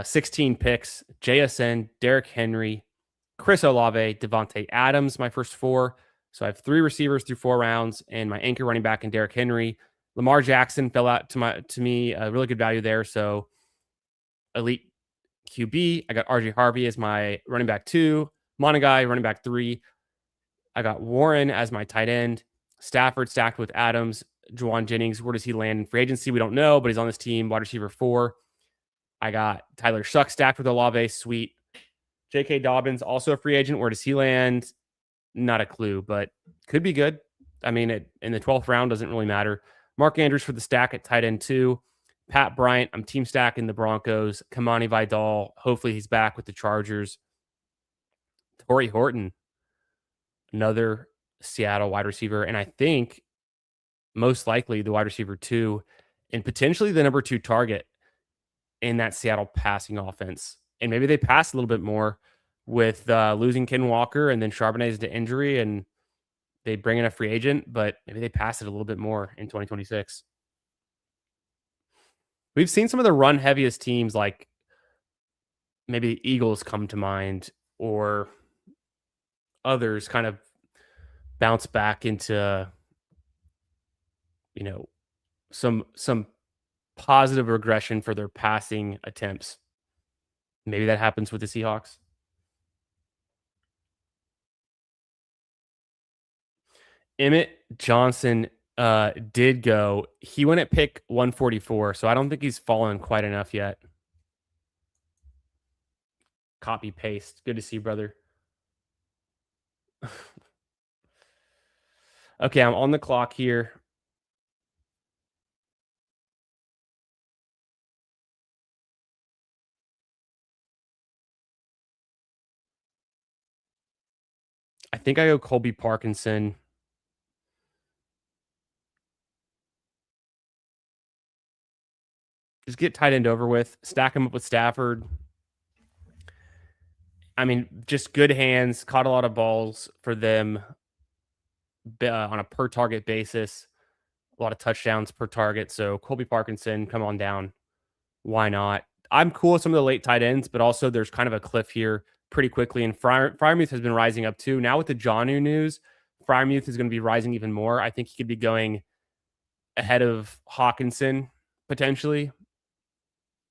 16 picks. JSN, Derrick Henry, Chris Olave, Devontae Adams, my first 4. So I have 3 receivers through 4 rounds, and my anchor running back in Derrick Henry. Lamar Jackson fell out to me a really good value there. So elite QB. I got RJ Harvey as my running back 2, Monagai running back 3. I got Warren as my tight end. Stafford stacked with Adams. Juwan Jennings, where does he land in free agency? We don't know, but he's on this team. Wide receiver 4. I got Tyler Shuck stacked with Olave. Sweet. J.K. Dobbins, also a free agent. Where does he land? Not a clue, but could be good. I mean, in the 12th round, doesn't really matter. Mark Andrews for the stack at tight end 2. Pat Bryant, I'm team stacking the Broncos. Kamani Vidal, hopefully he's back with the Chargers. Torrey Horton, another Seattle wide receiver. And I think most likely the wide receiver 2 and potentially the number 2 target in that Seattle passing offense. And maybe they pass a little bit more with losing Ken Walker and then Charbonnet's to injury, and they bring in a free agent, but maybe they pass it a little bit more in 2026. We've seen some of the run heaviest teams, like maybe the Eagles come to mind, or others kind of bounce back into, some positive regression for their passing attempts. Maybe that happens with the Seahawks. Emmett Johnson did go. He went at pick 144, so I don't think he's fallen quite enough yet. Copy paste. Good to see you, brother. Okay, I'm on the clock here. I think I go Colby Parkinson. Just get tight end over with. Stack him up with Stafford. I mean, just good hands. Caught a lot of balls for them on a per target basis. A lot of touchdowns per target. So Colby Parkinson, come on down. Why not? I'm cool with some of the late tight ends, but also there's kind of a cliff here pretty quickly. And Freiermuth has been rising up too. Now with the Jonnu news, Freiermuth is going to be rising even more. I think he could be going ahead of Hawkinson potentially.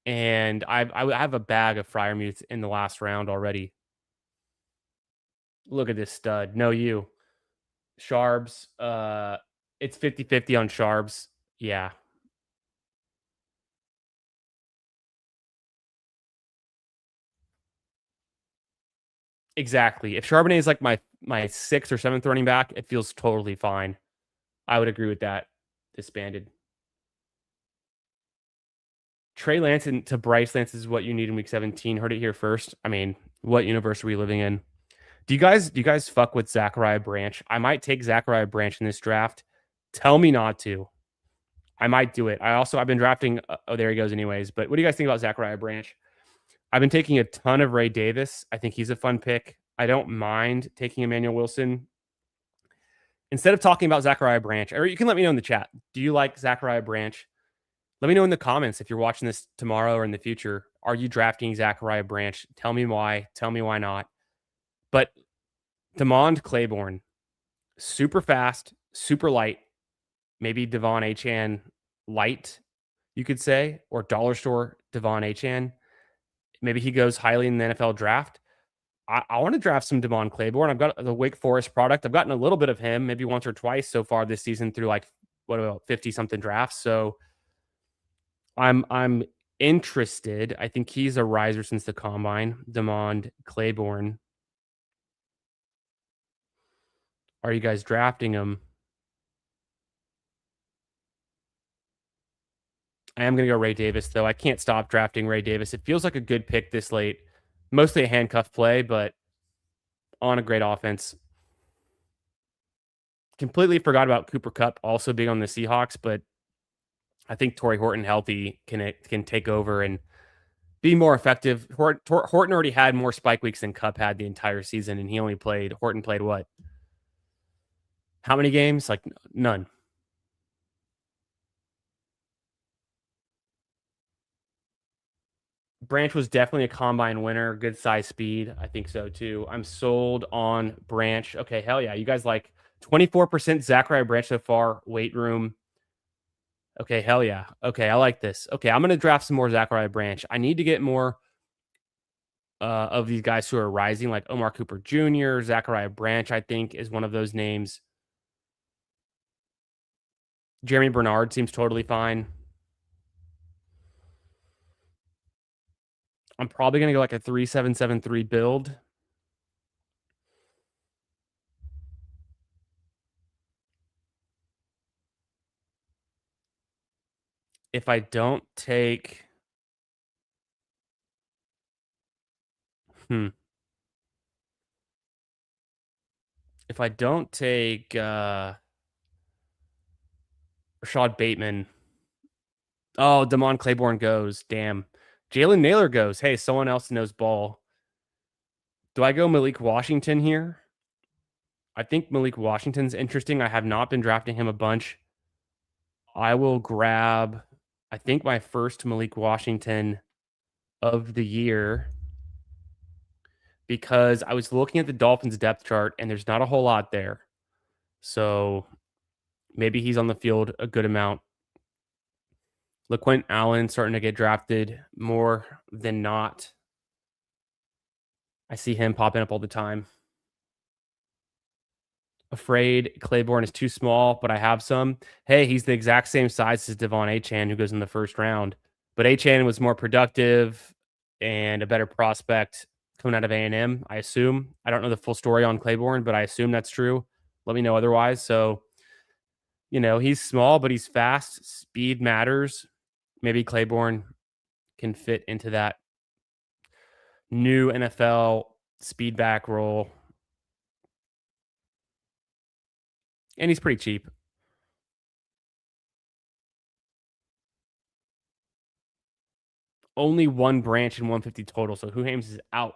And I have a bag of Freiermuth in the last round already. Look at this stud. No, you. Sharbs. It's 50-50 on Sharbs. Yeah. Exactly. If Charbonnet is like my 6th or 7th running back, it feels totally fine. I would agree with that. Disbanded. Trey Lance to Bryce Lance is what you need in week 17. Heard it here first. I mean, what universe are we living in? Do you guys fuck with Zachariah Branch? I might take Zachariah Branch in this draft. Tell me not to. I might do it. I've been drafting. Oh, there he goes anyways. But what do you guys think about Zachariah Branch? I've been taking a ton of Ray Davis. I think he's a fun pick. I don't mind taking Emmanuel Wilson. Instead of talking about Zachariah Branch, or you can let me know in the chat. Do you like Zachariah Branch? Let me know in the comments if you're watching this tomorrow or in the future. Are you drafting Zachariah Branch? Tell me why. Tell me why not. But Demond Claiborne, super fast, super light. Maybe Devon Achane light, you could say, or dollar store Devon Achane. Maybe he goes highly in the NFL draft. I want to draft some Demond Claiborne. I've got the Wake Forest product. I've gotten a little bit of him, maybe once or twice so far this season through 50 something drafts. So I'm interested. I think he's a riser since the combine. Demond Claiborne. Are you guys drafting him? I am gonna go Ray Davis though. I can't stop drafting Ray Davis. It feels like a good pick this late. Mostly a handcuff play, but on a great offense. Completely forgot about Cooper Kupp also being on the Seahawks, but I think Torrey Horton healthy can take over and be more effective. Horton already had more spike weeks than Kupp had the entire season, and Horton played what? How many games? Like none. Branch was definitely a combine winner, good size speed. I think so too. I'm sold on Branch. Okay, hell yeah. You guys like 24% Zachariah Branch so far, weight room. Okay, hell yeah. Okay, I like this. Okay, I'm gonna draft some more Zachariah Branch. I need to get more of these guys who are rising, like Omar Cooper Jr., Zachariah Branch, I think, is one of those names. Jeremy Bernard seems totally fine. I'm probably gonna go like a 3-7-7-3 build. If I don't take if I don't take Rashad Bateman. Oh, Damon Claiborne goes. Damn. Jalen Naylor goes. Hey, someone else knows ball. Do I go Malik Washington here? I think Malik Washington's interesting. I have not been drafting him a bunch. I will grab, I think, my first Malik Washington of the year because I was looking at the Dolphins depth chart and there's not a whole lot there. So maybe he's on the field a good amount. LaQuint Allen starting to get drafted more than not. I see him popping up all the time. Afraid Claiborne is too small, but I have some. Hey, he's the exact same size as Devon Achane, who goes in the first round. But Achane was more productive and a better prospect coming out of A&M, I assume. I don't know the full story on Claiborne, but I assume that's true. Let me know otherwise. So, he's small, but he's fast. Speed matters. Maybe Claiborne can fit into that new NFL speed back role. And he's pretty cheap. Only one branch and 150 total. So who Hames is out.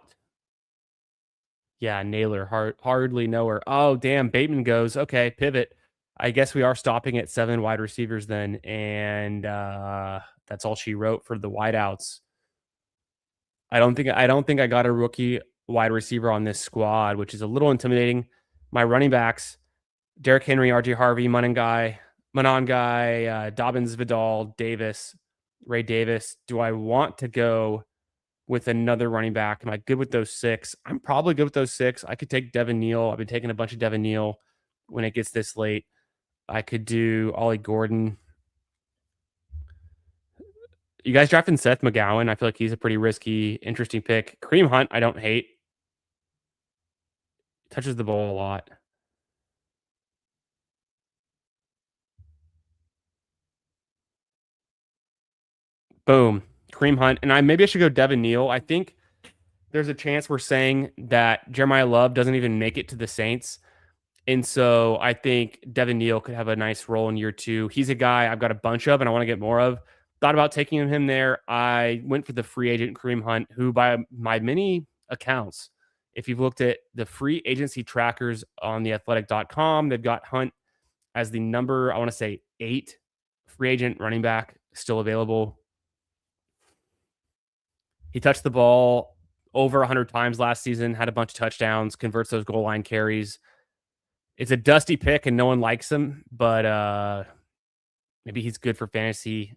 Yeah, Naylor, hardly know her. Oh, damn. Bateman goes. Okay, pivot. I guess we are stopping at 7 wide receivers then. And that's all she wrote for the wideouts. I don't think I got a rookie wide receiver on this squad, which is a little intimidating. My running backs, Derrick Henry, RJ Harvey, Monongai, Dobbins, Vidal, Davis, Ray Davis. Do I want to go with another running back? Am I good with those 6? I'm probably good with those 6. I could take Devin Neal. I've been taking a bunch of Devin Neal when it gets this late. I could do Ollie Gordon. You guys drafting Seth McGowan? I feel like he's a pretty risky, interesting pick. Kareem Hunt, I don't hate. Touches the ball a lot. Boom. Kareem Hunt. And maybe I should go Devin Neal. I think there's a chance we're saying that Jeremiah Love doesn't even make it to the Saints. And so I think Devin Neal could have a nice role in year 2. He's a guy I've got a bunch of and I want to get more of. Thought about taking him there. I went for the free agent Kareem Hunt, who by my many accounts, if you've looked at the free agency trackers on theathletic.com, they've got Hunt as the number, I want to say 8 free agent running back still available. He touched the ball over 100 times last season, had a bunch of touchdowns, converts those goal line carries. It's a dusty pick and no one likes him, but maybe he's good for fantasy.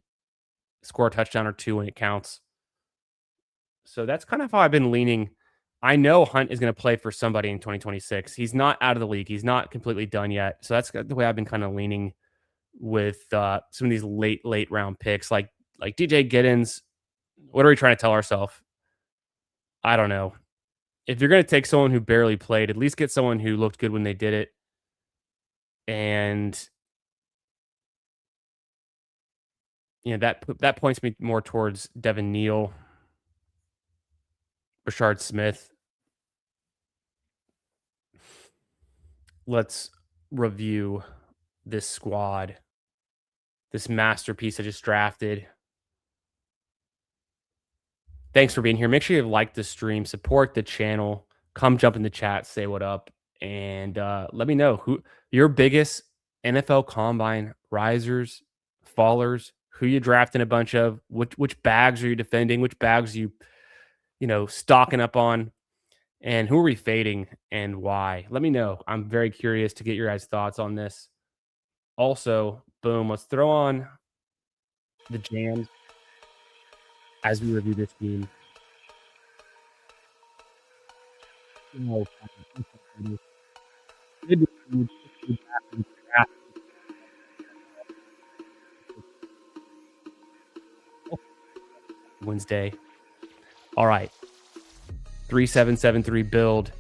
Score a touchdown or 2 when it counts. So that's kind of how I've been leaning. I know Hunt is going to play for somebody in 2026. He's not out of the league. He's not completely done yet. So that's the way I've been kind of leaning with some of these late round picks. Like Like DJ Giddens, what are we trying to tell ourselves? I don't know. If you're going to take someone who barely played, at least get someone who looked good when they did it. And that points me more towards Devin Neal, Rashard Smith. Let's review this squad, this masterpiece I just drafted. Thanks for being here. Make sure you like the stream, support the channel, come jump in the chat, say what up, and let me know who your biggest NFL Combine risers, fallers, who you drafting a bunch of, which bags are you defending, which bags are you stocking up on, and who are we fading and why? Let me know. I'm very curious to get your guys' thoughts on this. Also, boom, let's throw on the jams as we review this team. Oh, Wednesday. All right. 3773 build.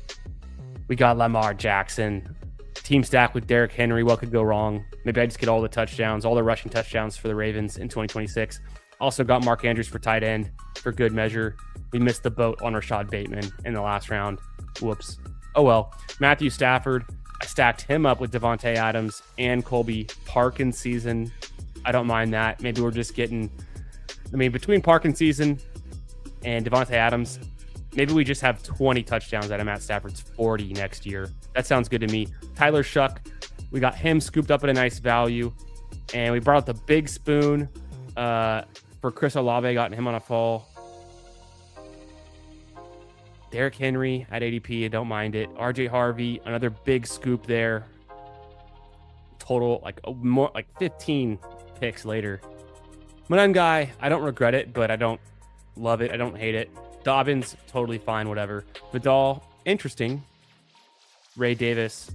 We got Lamar Jackson. Team stack with Derrick Henry. What could go wrong? Maybe I just get all the touchdowns, all the rushing touchdowns for the Ravens in 2026. Also got Mark Andrews for tight end for good measure. We missed the boat on Rashad Bateman in the last round. Whoops. Oh well. Matthew Stafford. I stacked him up with Devontae Adams and Colby Parkin season. I don't mind that. Maybe we're just getting, between Parkin season and Devontae Adams, maybe we just have 20 touchdowns out of Matt Stafford's 40 next year. That sounds good to me. Tyler Shuck, we got him scooped up at a nice value. And we brought out the big spoon for Chris Olave, got him on a fall. Derrick Henry at ADP, I don't mind it. RJ Harvey, another big scoop there. Total more like 15 picks later. Manan guy, I don't regret it, but I don't love it. I don't hate it. Dobbins, totally fine, whatever. Vidal, interesting. Ray Davis,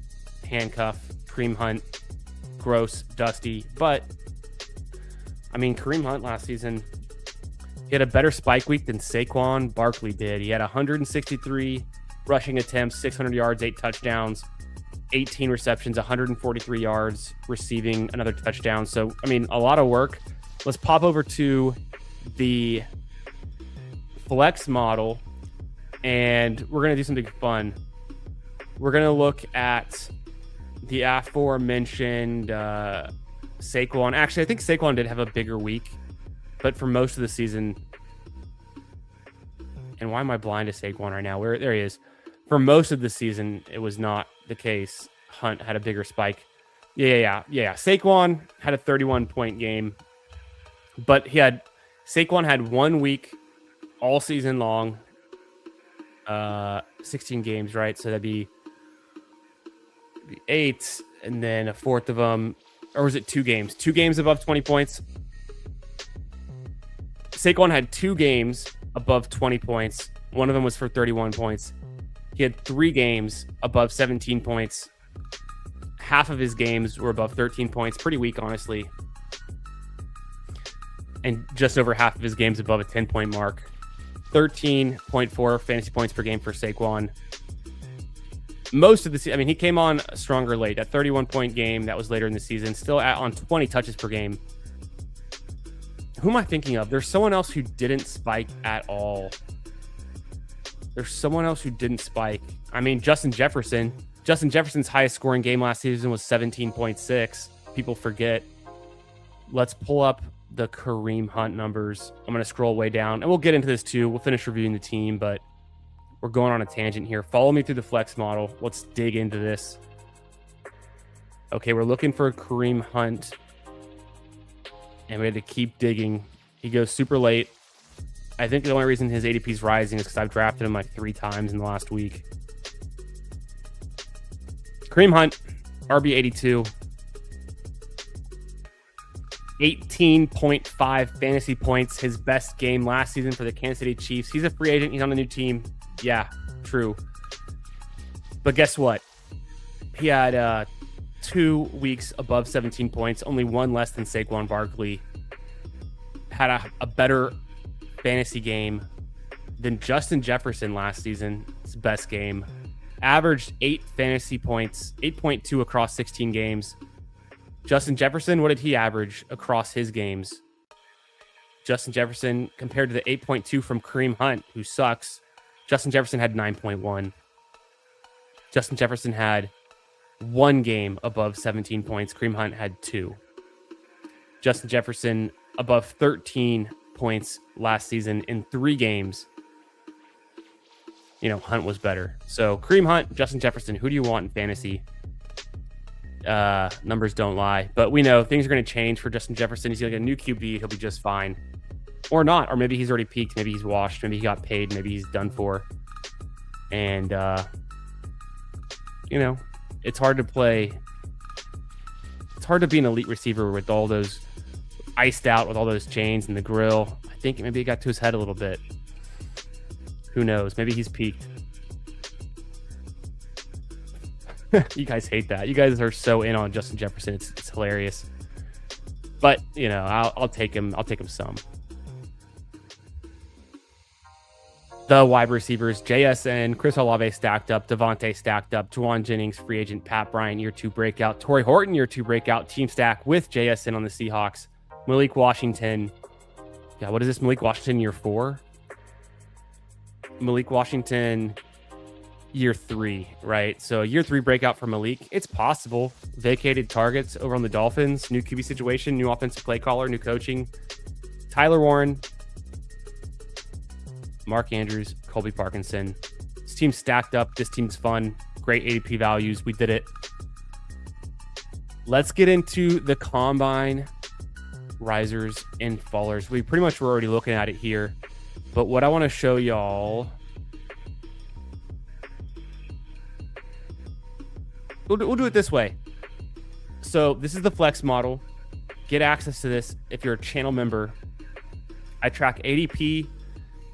handcuff. Kareem Hunt, gross, dusty. But, Kareem Hunt last season, he had a better spike week than Saquon Barkley did. He had 163 rushing attempts, 600 yards, 8 touchdowns, 18 receptions, 143 yards, receiving another touchdown. So, a lot of work. Let's pop over to the flex model, and we're going to do something fun. We're going to look at the aforementioned Saquon. Actually, I think Saquon did have a bigger week, but for most of the season, and why am I blind to Saquon right now? There he is. For most of the season, it was not the case. Hunt had a bigger spike. Yeah. Saquon had a 31-point game, but Saquon had 1 week all season long, 16 games, right? So that'd be 8, and then a fourth of them, or was it 2 games? 2 games above 20 points. Saquon had 2 games above 20 points. One of them was for 31 points. He had 3 games above 17 points. Half of his games were above 13 points. Pretty weak, honestly. And just over half of his games above a 10-point mark. 13.4 fantasy points per game for Saquon. Most of the season, he came on stronger late. That 31-point game that was later in the season, still on 20 touches per game. Who am I thinking of? There's someone else who didn't spike at all. Justin Jefferson. Justin Jefferson's highest scoring game last season was 17.6. People forget. Let's pull up the Kareem Hunt numbers. I'm going to scroll way down, and we'll get into this too. We'll finish reviewing the team, but we're going on a tangent here. Follow me through the flex model. Let's dig into this. Okay, we're looking for Kareem Hunt, and we had to keep digging. He goes super late. I think the only reason his ADP is rising is because I've drafted him like 3 times in the last week. Kareem Hunt, RB82. 18.5 fantasy points. His best game last season for the Kansas City Chiefs. He's a free agent. He's on a new team. Yeah, true. But guess what? He had 2 weeks above 17 points. Only 1 less than Saquon Barkley. had a better fantasy game than Justin Jefferson last season. His best game. Averaged 8 fantasy points, 8.2 across 16 games. Justin Jefferson, what did he average across his games? Justin Jefferson, compared to the 8.2 from Kareem Hunt, who sucks, Justin Jefferson had 9.1. Justin Jefferson had 1 game above 17 points. Kareem Hunt had 2. Justin Jefferson above 13 points last season in 3 games. Hunt was better. So Kareem Hunt, Justin Jefferson, who do you want in fantasy? Numbers don't lie, but we know things are going to change for Justin Jefferson. He's like a new QB. He'll be just fine, or not, or maybe he's already peaked. Maybe he's washed. Maybe he got paid. Maybe he's done for. And it's hard to play. It's hard to be an elite receiver with all those iced out, with all those chains and the grill. I think maybe it got to his head a little bit. Who knows? Maybe he's peaked. You guys hate that. You guys are so in on Justin Jefferson. It's hilarious. But I'll take him. I'll take him some. The wide receivers: JSN, Chris Olave stacked up, Devontae stacked up, Juwan Jennings, free agent, Pat Bryant, year 2 breakout, Torrey Horton, year 2 breakout, team stack with JSN on the Seahawks, Malik Washington. Yeah, what is this? Malik Washington, year 4. Malik Washington, year 3, right? So year 3 breakout for Malik. It's possible. Vacated targets over on the Dolphins. New QB situation, new offensive play caller, new coaching. Tyler Warren, Mark Andrews, Colby Parkinson. This team's stacked up. This team's fun. Great ADP values. We did it. Let's get into the combine risers and fallers. We pretty much were already looking at it here. But what I want to show y'all, we'll do it this way. So this is the flex model. Get access to this if you're a channel member. I track ADP,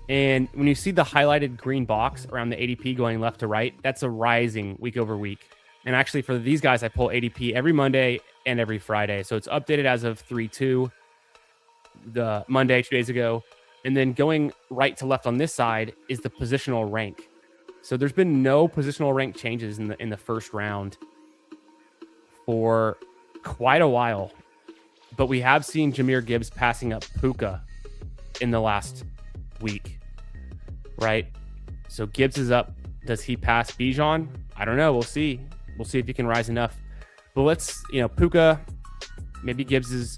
and when you see the highlighted green box around the ADP going left to right, that's a rising week over week. And actually for these guys, I pull ADP every Monday and every Friday. So it's updated as of 3/2, the Monday, 2 days ago. And then going right to left on this side is the positional rank. So there's been no positional rank changes in the first round for quite a while. But we have seen Jahmyr Gibbs passing up Puka in the last week, right? So Gibbs is up. Does he pass Bijan? I don't know. We'll see. We'll see if he can rise enough. But let's, Puka, maybe Gibbs is,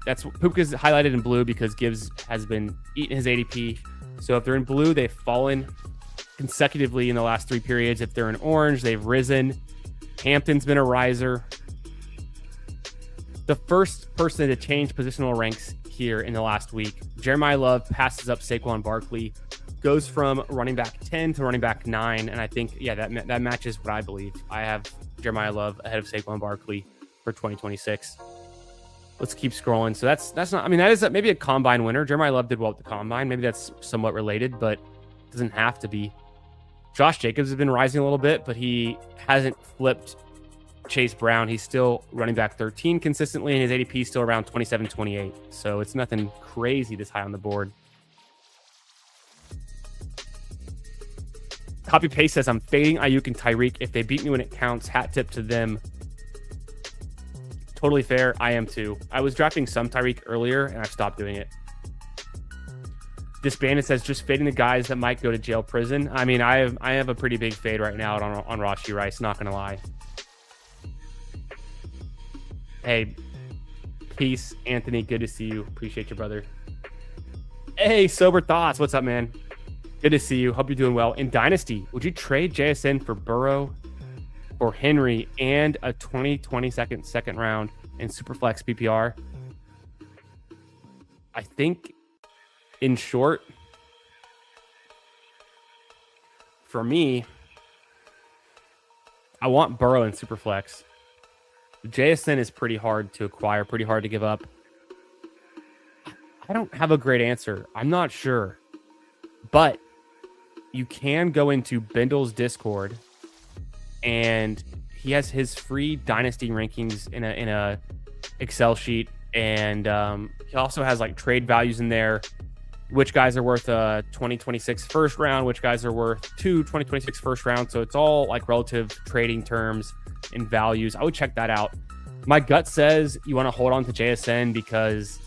that's Puka's highlighted in blue because Gibbs has been eating his ADP. So if they're in blue, they've fallen consecutively in the last 3 periods. If they're in orange, they've risen. Hampton's been a riser. The first person to change positional ranks here in the last week, Jeremiah Love passes up Saquon Barkley, goes from running back 10 to running back 9. And I think, that matches what I believe. I have Jeremiah Love ahead of Saquon Barkley for 2026. Let's keep scrolling. So that's not, that is maybe a combine winner. Jeremiah Love did well at the combine. Maybe that's somewhat related, but it doesn't have to be. Josh Jacobs has been rising a little bit, but he hasn't flipped Chase Brown. He's still running back 13 consistently, and his ADP is still around 27, 28. So it's nothing crazy this high on the board. Copy paste says, I'm fading Ayuk and Tyreek. If they beat me when it counts, hat tip to them. Totally fair. I am too. I was drafting some Tyreek earlier, and I've stopped doing it. This bandit says, just fading the guys that might go to jail, prison. I have a pretty big fade right now on Rashee Rice, not going to lie. Hey, peace, Anthony. Good to see you. Appreciate you, brother. Hey, Sober Thoughts. What's up, man? Good to see you. Hope you're doing well. In Dynasty, would you trade JSN for Burrow, for Henry, and a 2020 second round in Superflex PPR? I think, in short, for me, I want Burrow in Superflex. JSN is pretty hard to acquire, pretty hard to give up. I don't have a great answer. I'm not sure. But you can go into Bindles' Discord, and he has his free dynasty rankings in a Excel sheet And he also has like trade values in there. Which guys are worth a 2026 first round, which guys are worth 2026 first round. So it's all like relative trading terms and values. I would check that out. My gut says you want to hold on to JSN because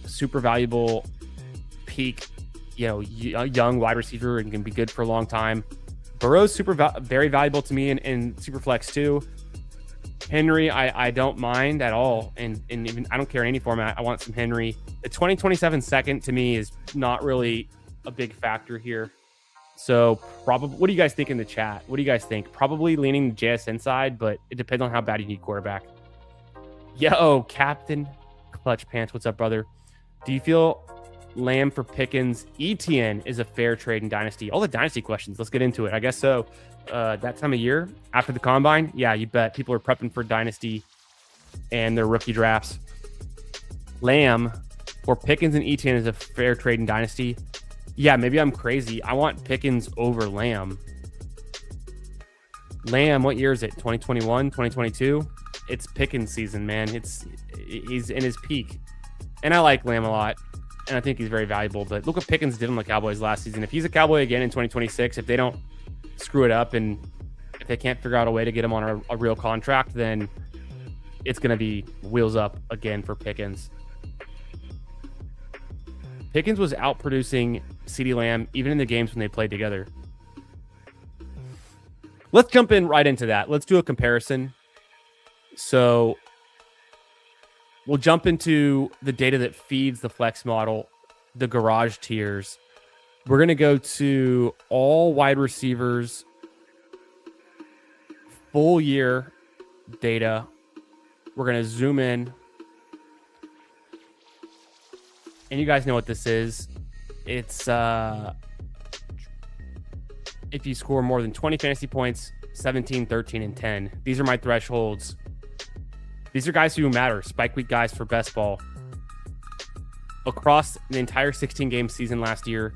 super valuable peak, young wide receiver and can be good for a long time. Burrow's very valuable to me in Superflex too. Henry, I don't mind at all. And even I don't care in any format. I want some Henry. The 2027 second to me is not really a big factor here. So probably, what do you guys think in the chat? What do you guys think? Probably leaning the JSN side, but it depends on how bad you need quarterback. Yo, Captain Clutch Pants, what's up, brother? Do you feel Lamb for Pickens ETN is a fair trade in Dynasty? All the Dynasty questions. Let's get into it. I guess so. That time of year after the combine, yeah, you bet people are prepping for Dynasty and their rookie drafts. Lamb for Pickens and ETN is a fair trade in Dynasty. Yeah, maybe I'm crazy. I want Pickens over Lamb. Lamb, what year is it? 2021, 2022? It's Pickens season, man. He's in his peak. And I like Lamb a lot. And I think he's very valuable. But look what Pickens did on the Cowboys last season. If he's a Cowboy again in 2026, if they don't screw it up and if they can't figure out a way to get him on a real contract, then it's going to be wheels up again for Pickens. Pickens was outproducing CeeDee Lamb even in the games when they played together. Let's jump in right into that. Let's do a comparison. So we'll jump into the data that feeds the flex model, the garage tiers. We're going to go to all wide receivers, full year data. We're going to zoom in. And you guys know what this is. It's if you score more than 20 fantasy points, 17, 13, and 10. These are my thresholds. These are guys who matter. Spike week guys for best ball. Across the entire 16-game season last year,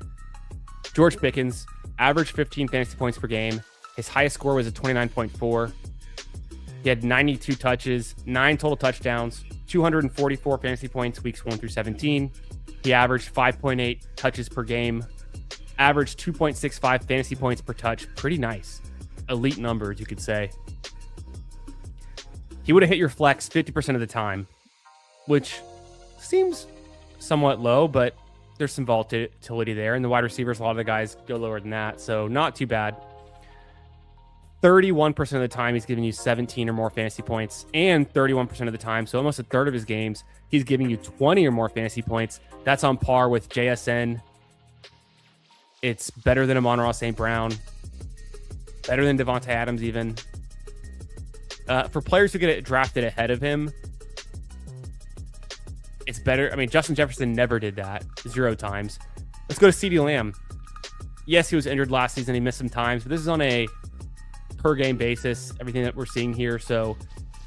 George Pickens averaged 15 fantasy points per game. His highest score was a 29.4. He had 92 touches, 9 total touchdowns, 244 fantasy points weeks 1 through 17. He averaged 5.8 touches per game, averaged 2.65 fantasy points per touch. Pretty nice. Elite numbers, you could say. He would have hit your flex 50% of the time, which seems somewhat low, but there's some volatility there. And the wide receivers, a lot of the guys go lower than that, so not too bad. 31% of the time, he's giving you 17 or more fantasy points, and 31% of the time, so almost a third of his games, he's giving you 20 or more fantasy points. That's on par with JSN. It's better than Amon-Ra St. Brown, better than Devontae Adams even. For players who get drafted ahead of him, it's better. I mean, Justin Jefferson never did that, 0 times. Let's go to CeeDee Lamb. Yes, he was injured last season. He missed some times, but this is on a per game basis, everything that we're seeing here. So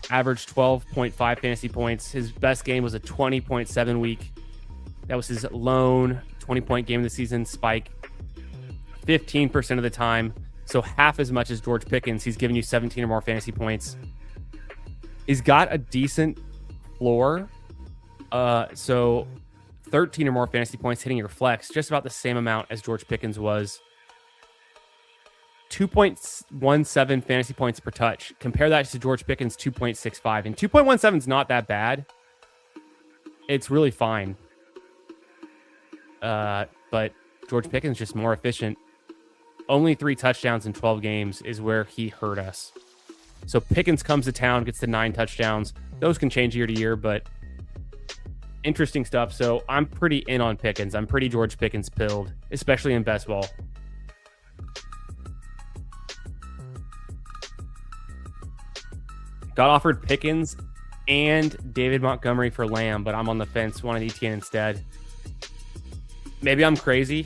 averaged 12.5 fantasy points. His best game was a 20.7 week. That was his lone 20-point game of the season. Spike 15% of the time. So half as much as George Pickens. He's giving you 17 or more fantasy points. He's got a decent floor. So 13 or more fantasy points hitting your flex, just about the same amount as George Pickens was. 2.17 fantasy points per touch. Compare that to George Pickens' 2.65. And 2.17 is not that bad. It's really fine. But George Pickens just more efficient. Only 3 touchdowns in 12 games is where he hurt us. So Pickens comes to town, gets to 9 touchdowns. Those can change year to year, but interesting stuff. So I'm pretty in on Pickens. I'm pretty George Pickens pilled, especially in best ball. Got offered Pickens and David Montgomery for Lamb, but I'm on the fence. Wanted ETN instead. Maybe I'm crazy.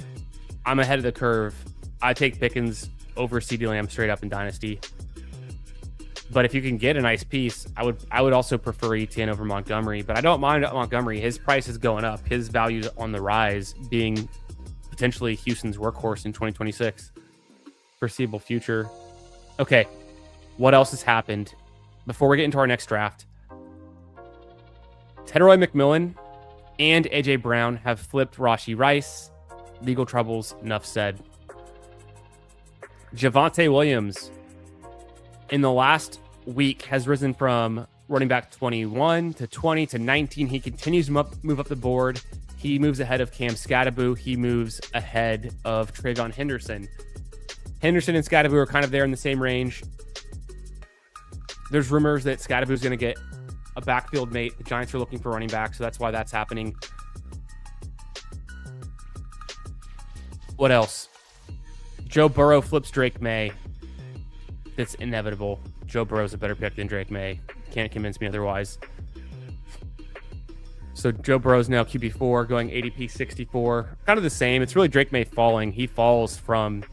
I'm ahead of the curve. I take Pickens over CeeDee Lamb straight up in Dynasty. But if you can get a nice piece, I would also prefer ETN over Montgomery. But I don't mind Montgomery. His price is going up. His value is on the rise, being potentially Houston's workhorse in 2026. Foreseeable future. Okay, what else has happened? Before we get into our next draft, Teteroy McMillan and AJ Brown have flipped Rashee Rice. Legal troubles, enough said. Javonte Williams in the last week has risen from running back 21 to 20 to 19. He continues to move up the board. He moves ahead of Cam Scattaboo. He moves ahead of Trayvon Henderson. Henderson and Scattaboo are kind of there in the same range. There's rumors that Scattaboo is going to get a backfield mate. The Giants are looking for running back, so that's why that's happening. What else? Joe Burrow flips Drake May. That's inevitable. Joe Burrow's a better pick than Drake May. Can't convince me otherwise. So Joe Burrow's now QB4, going ADP 64. Kind of the same. It's really Drake May falling. He falls from,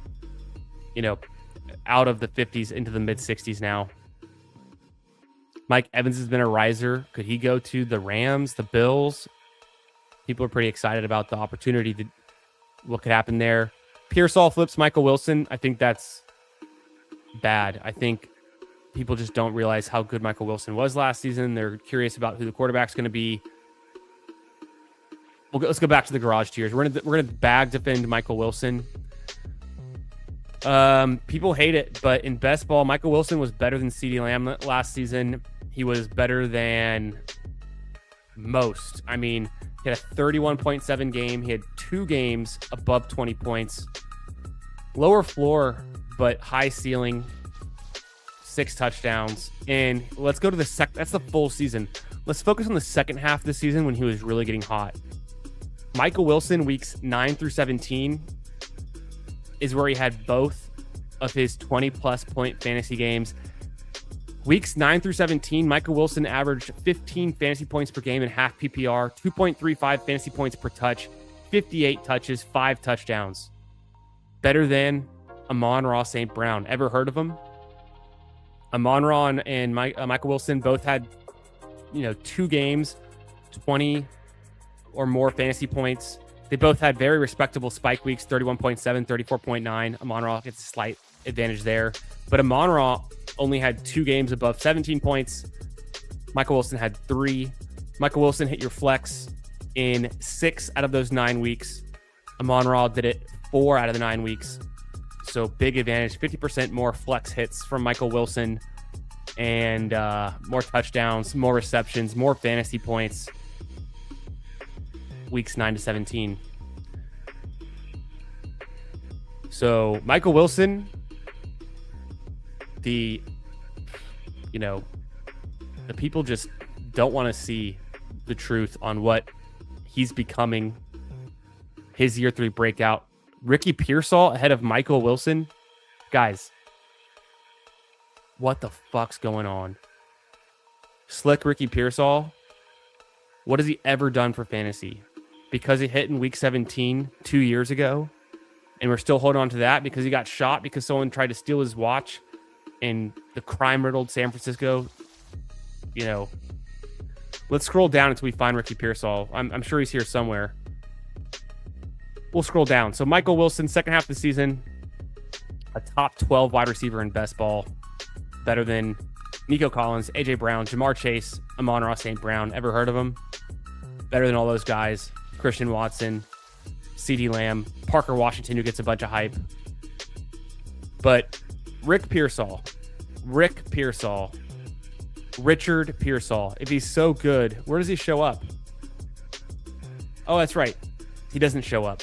out of the 50s into the mid-60s now. Mike Evans has been a riser. Could he go to the Rams, the Bills? People are pretty excited about the opportunity to what could happen there. Pearsall flips Michael Wilson. I think that's bad. I think people just don't realize how good Michael Wilson was last season. They're curious about who the quarterback's going to be. Let's go back to the garage tiers. We're gonna bag defend Michael Wilson. People hate it, but in best ball, Michael Wilson was better than CeeDee Lamb last season. He was better than most. I mean, he had a 31.7 game. He had 2 games above 20 points. Lower floor, but high ceiling. 6 touchdowns. And let's go to that's the full season. Let's focus on the second half of the season when he was really getting hot. Michael Wilson, weeks 9 through 17, is where he had both of his 20-plus point fantasy games. Weeks 9 through 17, Michael Wilson averaged 15 fantasy points per game in half PPR, 2.35 fantasy points per touch, 58 touches, 5 touchdowns. Better than Amon-Ra St. Brown. Ever heard of him? Amon-Ra and Michael Wilson both had, 2 games, 20 or more fantasy points. They both had very respectable spike weeks, 31.7, 34.9. Amon-Ra gets a slight advantage there. But Amon-Ra only had 2 games above 17 points. Michael Wilson had 3. Michael Wilson hit your flex in 6 out of those 9 weeks. Amon-Ra did it 4 out of the 9 weeks. So big advantage, 50% more flex hits from Michael Wilson and more touchdowns, more receptions, more fantasy points. Weeks 9 to 17. So Michael Wilson, the people just don't want to see the truth on what he's becoming. His year 3 breakout. Ricky Pearsall ahead of Michael Wilson. Guys, what the fuck's going on? Slick Ricky Pearsall. What has he ever done for fantasy? Because he hit in week 17 2 years ago, and we're still holding on to that because he got shot because someone tried to steal his watch in the crime-riddled San Francisco. Let's scroll down until we find Ricky Pearsall. I'm sure he's here somewhere. We'll scroll down. So Michael Wilson, second half of the season, a top 12 wide receiver in best ball, better than Nico Collins, AJ Brown, Jamar Chase, Amon-Ra St. Brown. Ever heard of him? Better than all those guys. Christian Watson, CeeDee Lamb, Parker Washington, who gets a bunch of hype. But Richard Pearsall, if he's so good, where does he show up? Oh, that's right. He doesn't show up.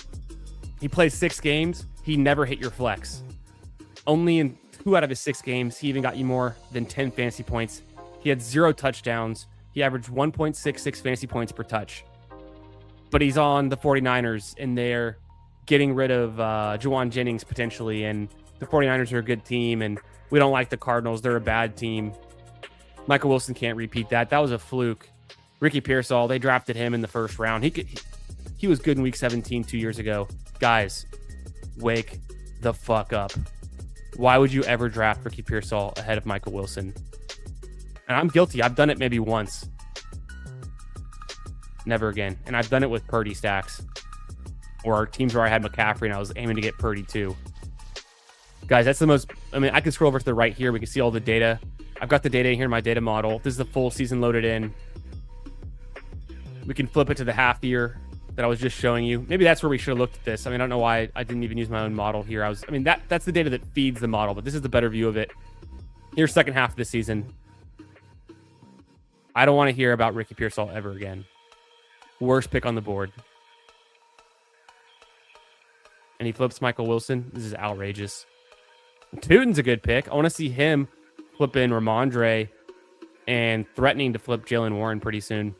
He plays 6 games. He never hit your flex. Only in 2 out of his 6 games, he even got you more than 10 fantasy points. He had 0 touchdowns. He averaged 1.66 fantasy points per touch. But he's on the 49ers, and they're getting rid of Juwan Jennings potentially, and the 49ers are a good team, and we don't like the Cardinals. They're a bad team. Michael Wilson can't repeat that. That was a fluke. Ricky Pearsall, they drafted him in the first round. He was good in week 17 2 years ago. Guys, wake the fuck up. Why would you ever draft Ricky Pearsall ahead of Michael Wilson? And I'm guilty. I've done it maybe once. Never again. And I've done it with Purdy stacks. Or teams where I had McCaffrey and I was aiming to get Purdy too. Guys, that's the most... I could scroll over to the right here. We can see all the data. I've got the data here in my data model. This is the full season loaded in. We can flip it to the half year that I was just showing you. Maybe that's where we should have looked at this. I mean, I don't know why I didn't even use my own model here. I mean, that's the data that feeds the model, but this is the better view of it. Here's second half of the season. I don't want to hear about Ricky Pearsall ever again. Worst pick on the board. And he flips Michael Wilson. This is outrageous. Tootin's a good pick. I want to see him flip in Ramondre and threatening to flip Jalen Warren pretty soon.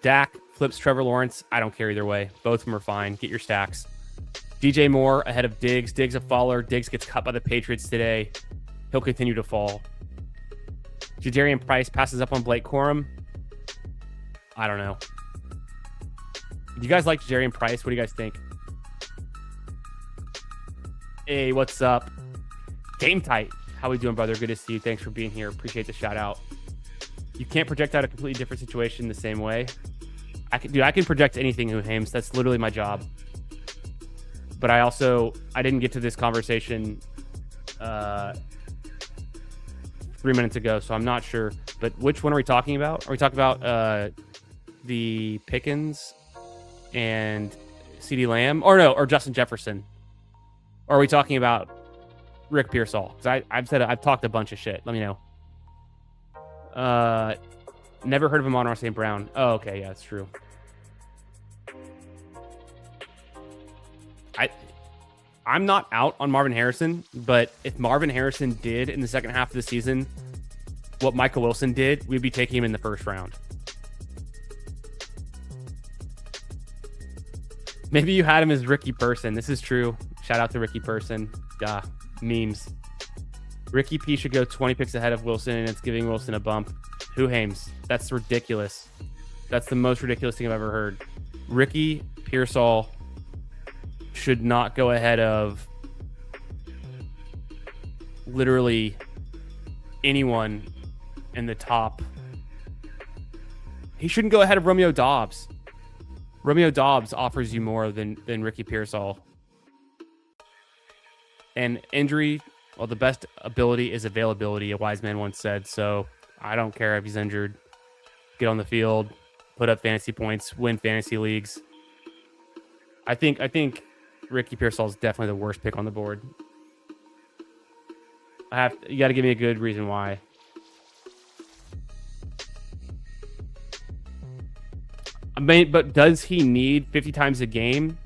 Dak flips Trevor Lawrence. I don't care either way. Both of them are fine. Get your stacks. DJ Moore ahead of Diggs. Diggs a faller. Diggs gets cut by the Patriots today. He'll continue to fall. Jadarian Price passes up on Blake Corum. I don't know. Do you guys like Jadarian Price? What do you guys think? Hey, what's up? Game Tight. How we doing, brother? Good to see you. Thanks for being here. Appreciate the shout out. You can't project out a completely different situation the same way. I can project anything, Hames. That's literally my job. But I didn't get to this conversation 3 minutes ago, so I'm not sure. But which one are we talking about? Are we talking about the Pickens and CeeDee Lamb? Or Justin Jefferson? Or are we talking about Rick Pearsall? Because I've talked a bunch of shit. Let me know. Never heard of him on St. Brown. Oh, okay, yeah, that's true. I'm not out on Marvin Harrison, but if Marvin Harrison did in the second half of the season what Michael Wilson did, we'd be taking him in the first round. Maybe you had him as Ricky Person. This is true. Shout out to Ricky Person. Memes. Ricky P should go 20 picks ahead of Wilson, and it's giving Wilson a bump. Hames? That's ridiculous. That's the most ridiculous thing I've ever heard. Ricky Pearsall should not go ahead of literally anyone in the top. He shouldn't go ahead of Romeo Doubs. Romeo Doubs offers you more than Ricky Pearsall. And injury, well, the best ability is availability, a wise man once said. So I don't care if he's injured. Get on the field, put up fantasy points, win fantasy leagues. I think Ricky Pearsall is definitely the worst pick on the board. You got to give me a good reason why. I mean, but does he need 50 times a game?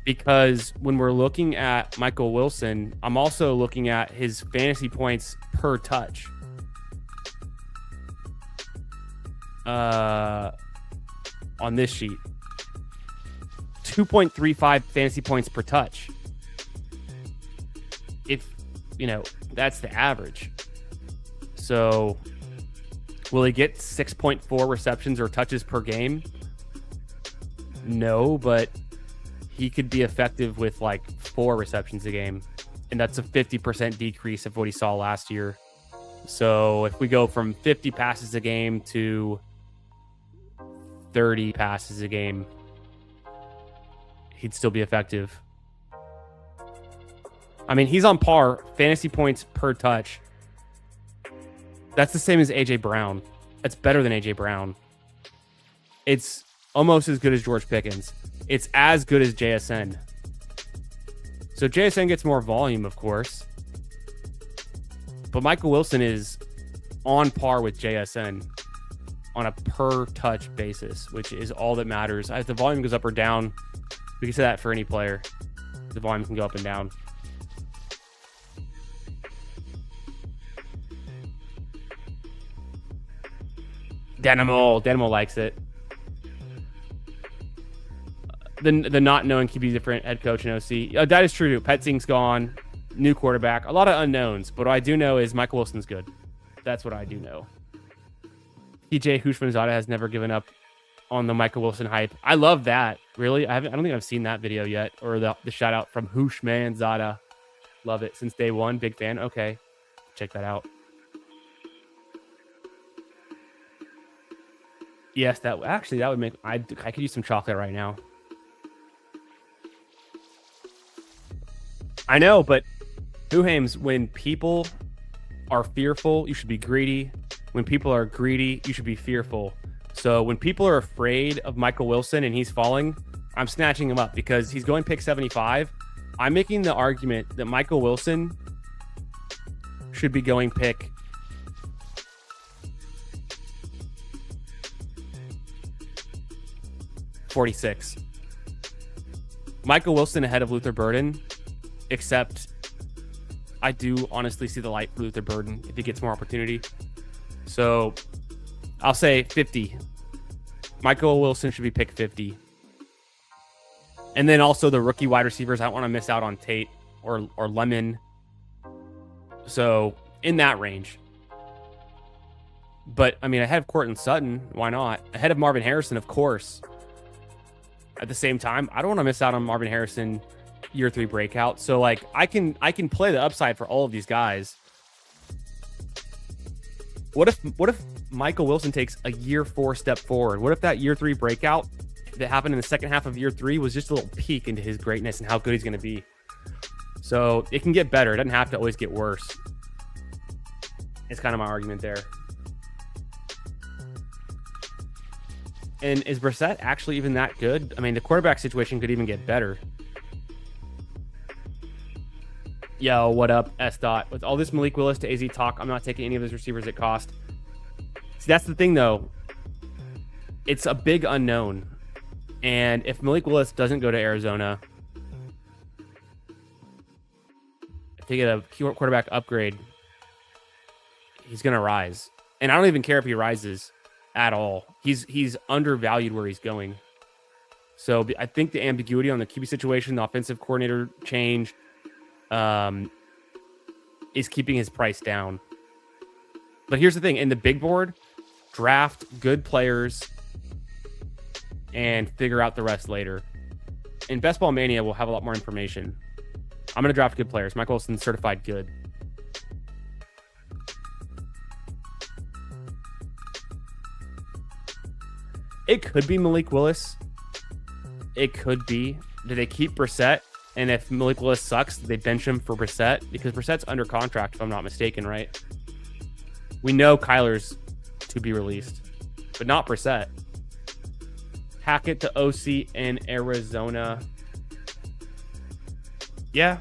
Because when we're looking at Michael Wilson, I'm also looking at his fantasy points per touch. On this sheet. 2.35 fantasy points per touch. If, that's the average. So will he get 6.4 receptions or touches per game? No, but he could be effective with like 4 receptions a game. And that's a 50% decrease of what he saw last year. So if we go from 50 passes a game to 30 passes a game, he'd still be effective. I mean, he's on par, fantasy points per touch. That's the same as AJ Brown. That's better than AJ Brown. It's almost as good as George Pickens. It's as good as JSN. So JSN gets more volume, of course. But Michael Wilson is on par with JSN on a per touch basis, which is all that matters. If the volume goes up or down, we can say that for any player. The volume can go up and down. Dynamo likes it. The not knowing QB different head coach and OC. That is true. Petzing's gone. New quarterback. A lot of unknowns. But what I do know is Michael Wilson's good. That's what I do know. TJ Hushmanzada has never given up on the Michael Wilson hype. I love that. Really? I don't think I've seen that video yet. Or the shout out from Hushmanzada. Love it. Since day one. Big fan. Okay. Check that out. Yes, that would make... I could use some chocolate right now. I know, but Hames, when people are fearful, you should be greedy. When people are greedy, you should be fearful. So when people are afraid of Michael Wilson and he's falling, I'm snatching him up because he's going pick 75. I'm making the argument that Michael Wilson should be going pick 46. Michael Wilson ahead of Luther Burden, except I do honestly see the light for Luther Burden if he gets more opportunity. So I'll say 50. Michael Wilson should be pick 50. And then also the rookie wide receivers. I don't want to miss out on Tate or Lemon. So in that range. But I mean, ahead of Courtland Sutton, why not? Ahead of Marvin Harrison, of course. At the same time, I don't want to miss out on Marvin Harrison year 3 breakout. So like I can play the upside for all of these guys. What if Michael Wilson takes a year 4 step forward? What if that year 3 breakout that happened in the second half of year 3 was just a little peek into his greatness and how good he's going to be? So it can get better. It doesn't have to always get worse. It's kind of my argument there. And is Brissett actually even that good? I mean, the quarterback situation could even get better. Yo, what up, S. Dot? With all this Malik Willis to AZ talk, I'm not taking any of his receivers at cost. See, that's the thing, though. It's a big unknown. And if Malik Willis doesn't go to Arizona, if they get a quarterback upgrade, he's going to rise. And I don't even care if he rises at all. He's undervalued where he's going. So I think the ambiguity on the QB situation, the offensive coordinator change, is keeping his price down. But here's the thing. In the big board, draft good players and figure out the rest later. In Best Ball Mania, we'll have a lot more information. I'm going to draft good players. Michael Wilson certified good. It could be Malik Willis. It could be. Do they keep Brissett? And if Malik Willis sucks, they bench him for Brissett? Because Brissett's under contract, if I'm not mistaken, right? We know Kyler's to be released, but not Brissett. Hackett to OC in Arizona. Yeah.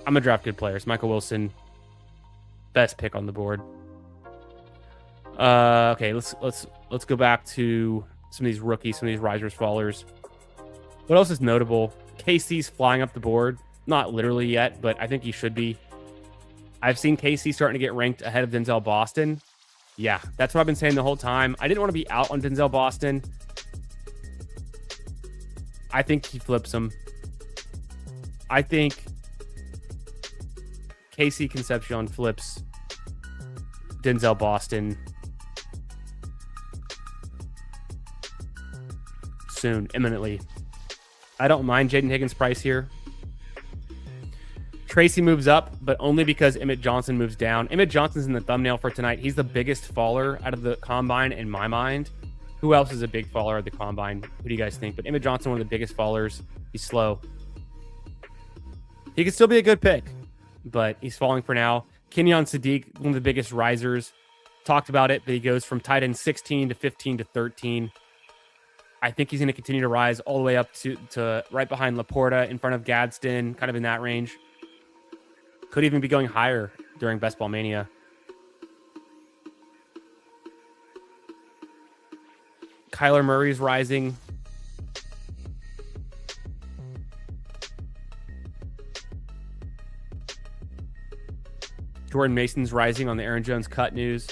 I'm gonna draft good players. Michael Wilson, best pick on the board. Okay, let's go back to some of these rookies, some of these risers, fallers. What else is notable? KC's flying up the board. Not literally yet, but I think he should be. I've seen KC starting to get ranked ahead of Denzel Boston. Yeah, that's what I've been saying the whole time. I didn't want to be out on Denzel Boston. I think he flips him. I think KC Concepcion flips Denzel Boston soon, imminently. I don't mind Jaden Higgins' price here. Tracy moves up, but only because Emmett Johnson moves down. Emmett Johnson's in the thumbnail for tonight. He's the biggest faller out of the combine in my mind. Who else is a big faller at the combine? Who do you guys think? But Emmett Johnson, one of the biggest fallers. He's slow. He could still be a good pick, but he's falling for now. Kenyon Sadiq, one of the biggest risers. Talked about it, but he goes from tight end 16 to 15 to 13. I think he's going to continue to rise all the way up to right behind Laporta, in front of Gadsden, kind of in that range. Could even be going higher during Best Ball Mania. Kyler Murray's rising. Jordan Mason's rising on the Aaron Jones cut news.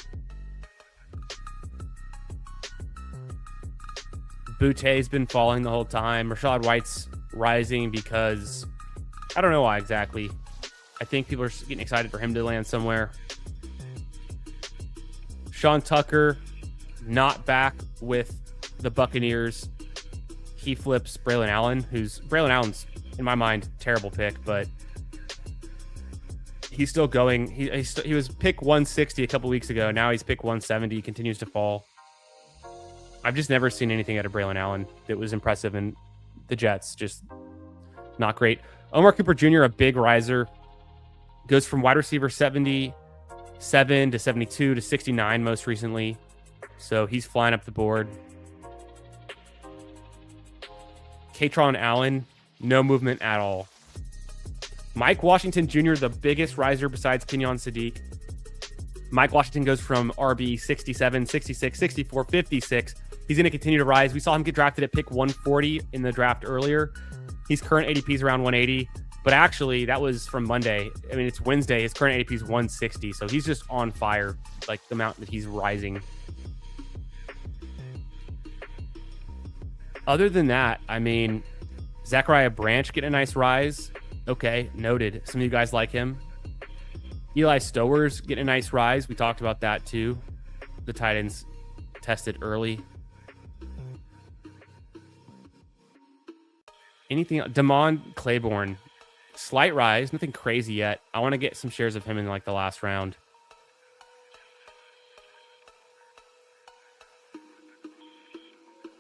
Boute's been falling the whole time. Rashad White's rising because I don't know why exactly. I think people are getting excited for him to land somewhere. Sean Tucker, not back with the Buccaneers. He flips Braylon Allen, Braylon Allen's, in my mind, terrible pick, but he's still going. He was pick 160 a couple weeks ago. Now he's pick 170. He continues to fall. I've just never seen anything out of Braylon Allen that was impressive, and the Jets just not great. Omar Cooper Jr., a big riser. Goes from wide receiver 77 to 72 to 69 most recently. So he's flying up the board. Katron Allen, no movement at all. Mike Washington Jr., the biggest riser besides Kenyon Sadiq. Mike Washington goes from RB 67, 66, 64, 56. He's going to continue to rise. We saw him get drafted at pick 140 in the draft earlier. His current ADP is around 180. But actually, that was from Monday. I mean, it's Wednesday. His current ADP is 160. So he's just on fire, like the amount that he's rising. Other than that, I mean, Zachariah Branch getting a nice rise. Okay, noted. Some of you guys like him. Eli Stowers getting a nice rise. We talked about that too. The tight ends tested early. Anything? Damon Claiborne, slight rise, nothing crazy yet. I want to get some shares of him in like the last round.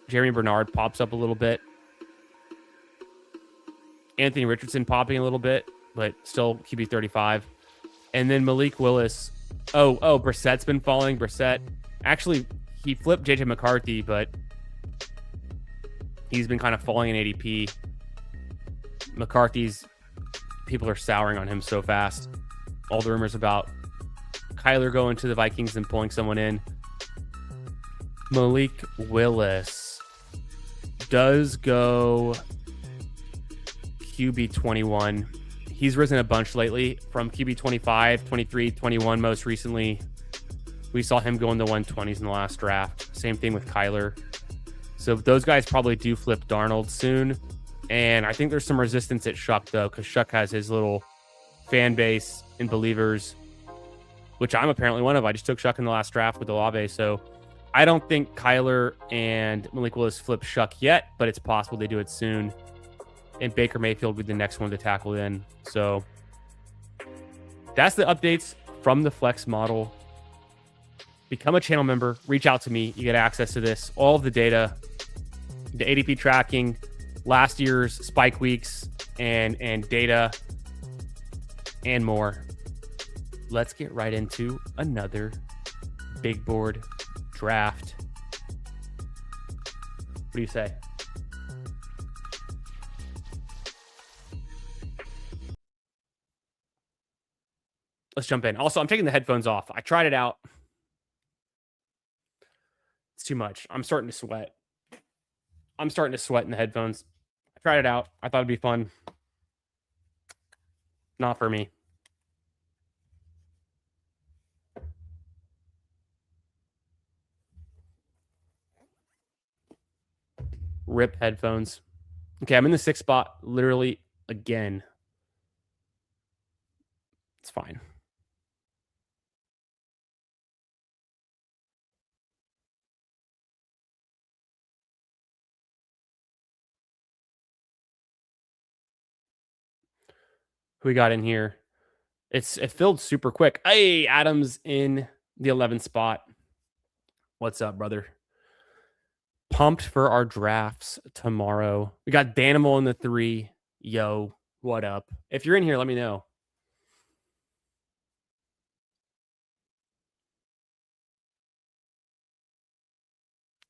Jeremy Bernard pops up a little bit. Anthony Richardson popping a little bit, but still QB 35. And then Malik Willis. Oh, Brissett's been falling. Brissett. Actually, he flipped JJ McCarthy, but he's been kind of falling in ADP. McCarthy's, people are souring on him so fast. All the rumors about Kyler going to the Vikings and pulling someone in. Malik Willis does go QB 21. He's risen a bunch lately from QB 25, 23, 21 most recently. We saw him go in the 120s in the last draft. Same thing with Kyler. So those guys probably do flip Darnold soon. And I think there's some resistance at Shuck, though, because Shuck has his little fan base and believers, which I'm apparently one of. I just took Shuck in the last draft with Olave. So I don't think Kyler and Malik Willis flip Shuck yet, but it's possible they do it soon. And Baker Mayfield will be the next one to tackle in. So that's the updates from the Flex model. Become a channel member. Reach out to me. You get access to this. All of the data, the ADP tracking, last year's spike weeks, and data, and more. Let's get right into another big board draft. What do you say? Let's jump in. Also, I'm taking the headphones off. I tried it out. It's too much. I'm starting to sweat. I'm starting to sweat in the headphones. I tried it out. I thought it'd be fun. Not for me. Rip headphones. Okay, I'm in the 6th spot literally again. It's fine. Who we got in here? It filled super quick. Hey, Adam's in the 11th spot. What's up, brother? Pumped for our drafts tomorrow. We got Danimal in the 3. Yo, what up? If you're in here, let me know.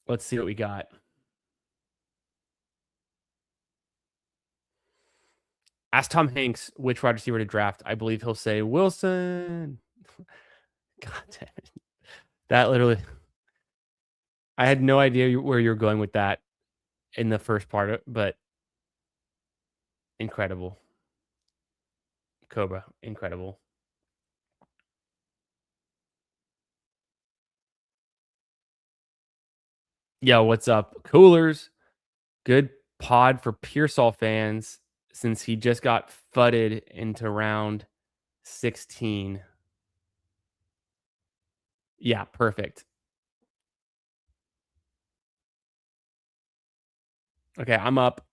Let's see what we got. Ask Tom Hanks which wide receiver to draft. I believe he'll say Wilson. God damn it. That literally, I had no idea where you were going with that in the first part, but incredible. Cobra, incredible. Yo, what's up? Coolers. Good pod for Pearsall fans since he just got fudded into round 16. Yeah, perfect. Okay, I'm up.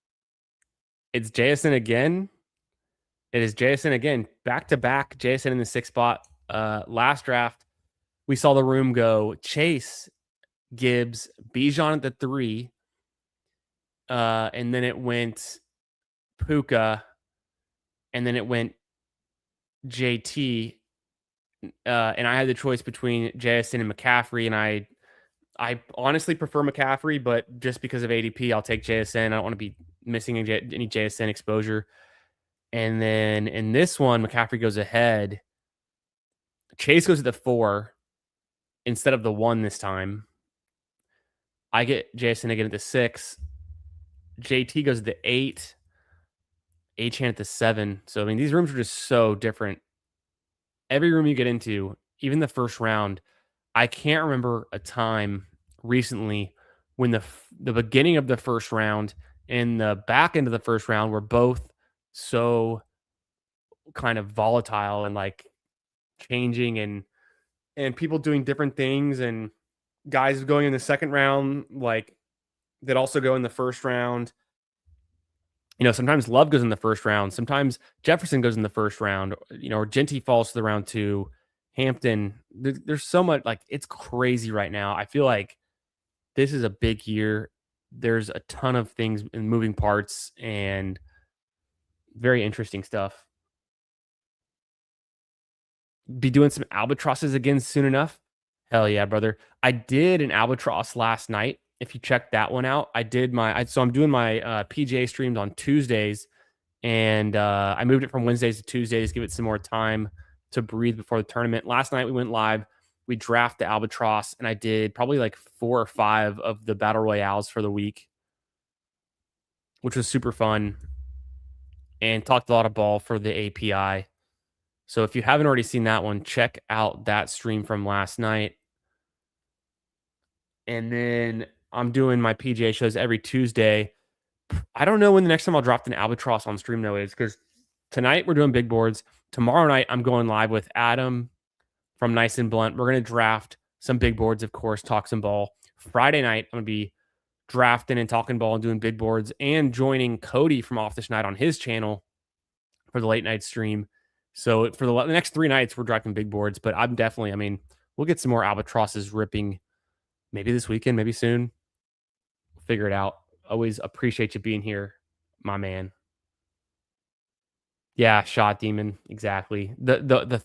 It's Jason again. It is Jason again. Back-to-back Jason in the 6th spot. Last draft, we saw the room go Chase, Gibbs, Bijan at the 3. And then it went Puka. And then it went JT, and I had the choice between JSN and McCaffrey, and I honestly prefer McCaffrey, but just because of ADP, I'll take JSN. I don't want to be missing any JSN exposure. And then in this one, McCaffrey goes ahead. Chase goes to the 4 instead of the 1 this time. I get JSN again at the 6. JT goes to the 8. Achane at the 7. So, I mean, these rooms are just so different. Every room you get into, even the first round, I can't remember a time recently when the beginning of the first round and the back end of the first round were both so kind of volatile and like changing and people doing different things and guys going in the second round like that also go in the first round. You know, sometimes Love goes in the first round. Sometimes Jefferson goes in the first round, you know, or Genty falls to the round 2. Hampton, there's so much, like, it's crazy right now. I feel like this is a big year. There's a ton of things and moving parts and very interesting stuff. Be doing some albatrosses again soon enough. Hell yeah, brother. I did an albatross last night. If you check that one out, I did so I'm doing my PGA streams on Tuesdays, and I moved it from Wednesdays to Tuesdays, give it some more time to breathe before the tournament. Last night we went live. We draft the albatross, and I did probably like 4 or 5 of the battle royales for the week, which was super fun, and talked a lot of ball for the API. So if you haven't already seen that one, check out that stream from last night. And then I'm doing my PGA shows every Tuesday. I don't know when the next time I'll drop an albatross on stream though is, because tonight we're doing big boards. Tomorrow night I'm going live with Adam from Nice and Blunt. We're going to draft some big boards, of course, talk some ball. Friday night I'm going to be drafting and talking ball and doing big boards and joining Cody from Off This Night on his channel for the late night stream. So for the next 3 nights we're drafting big boards, but I'm definitely, I mean, we'll get some more albatrosses ripping maybe this weekend, maybe soon. We'll figure it out. Always appreciate you being here, my man. Yeah, Shot Demon, exactly. The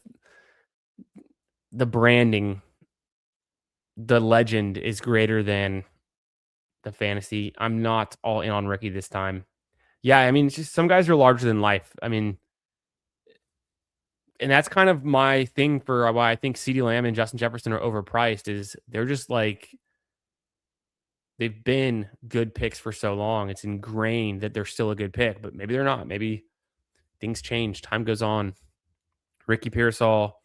branding, the legend is greater than the fantasy. I'm not all in on Ricky this time. Yeah, I mean, it's just some guys are larger than life. I mean, and that's kind of my thing for why I think CeeDee Lamb and Justin Jefferson are overpriced is they're just like, they've been good picks for so long. It's ingrained that they're still a good pick, but maybe they're not. Maybe things change. Time goes on. Ricky Pearsall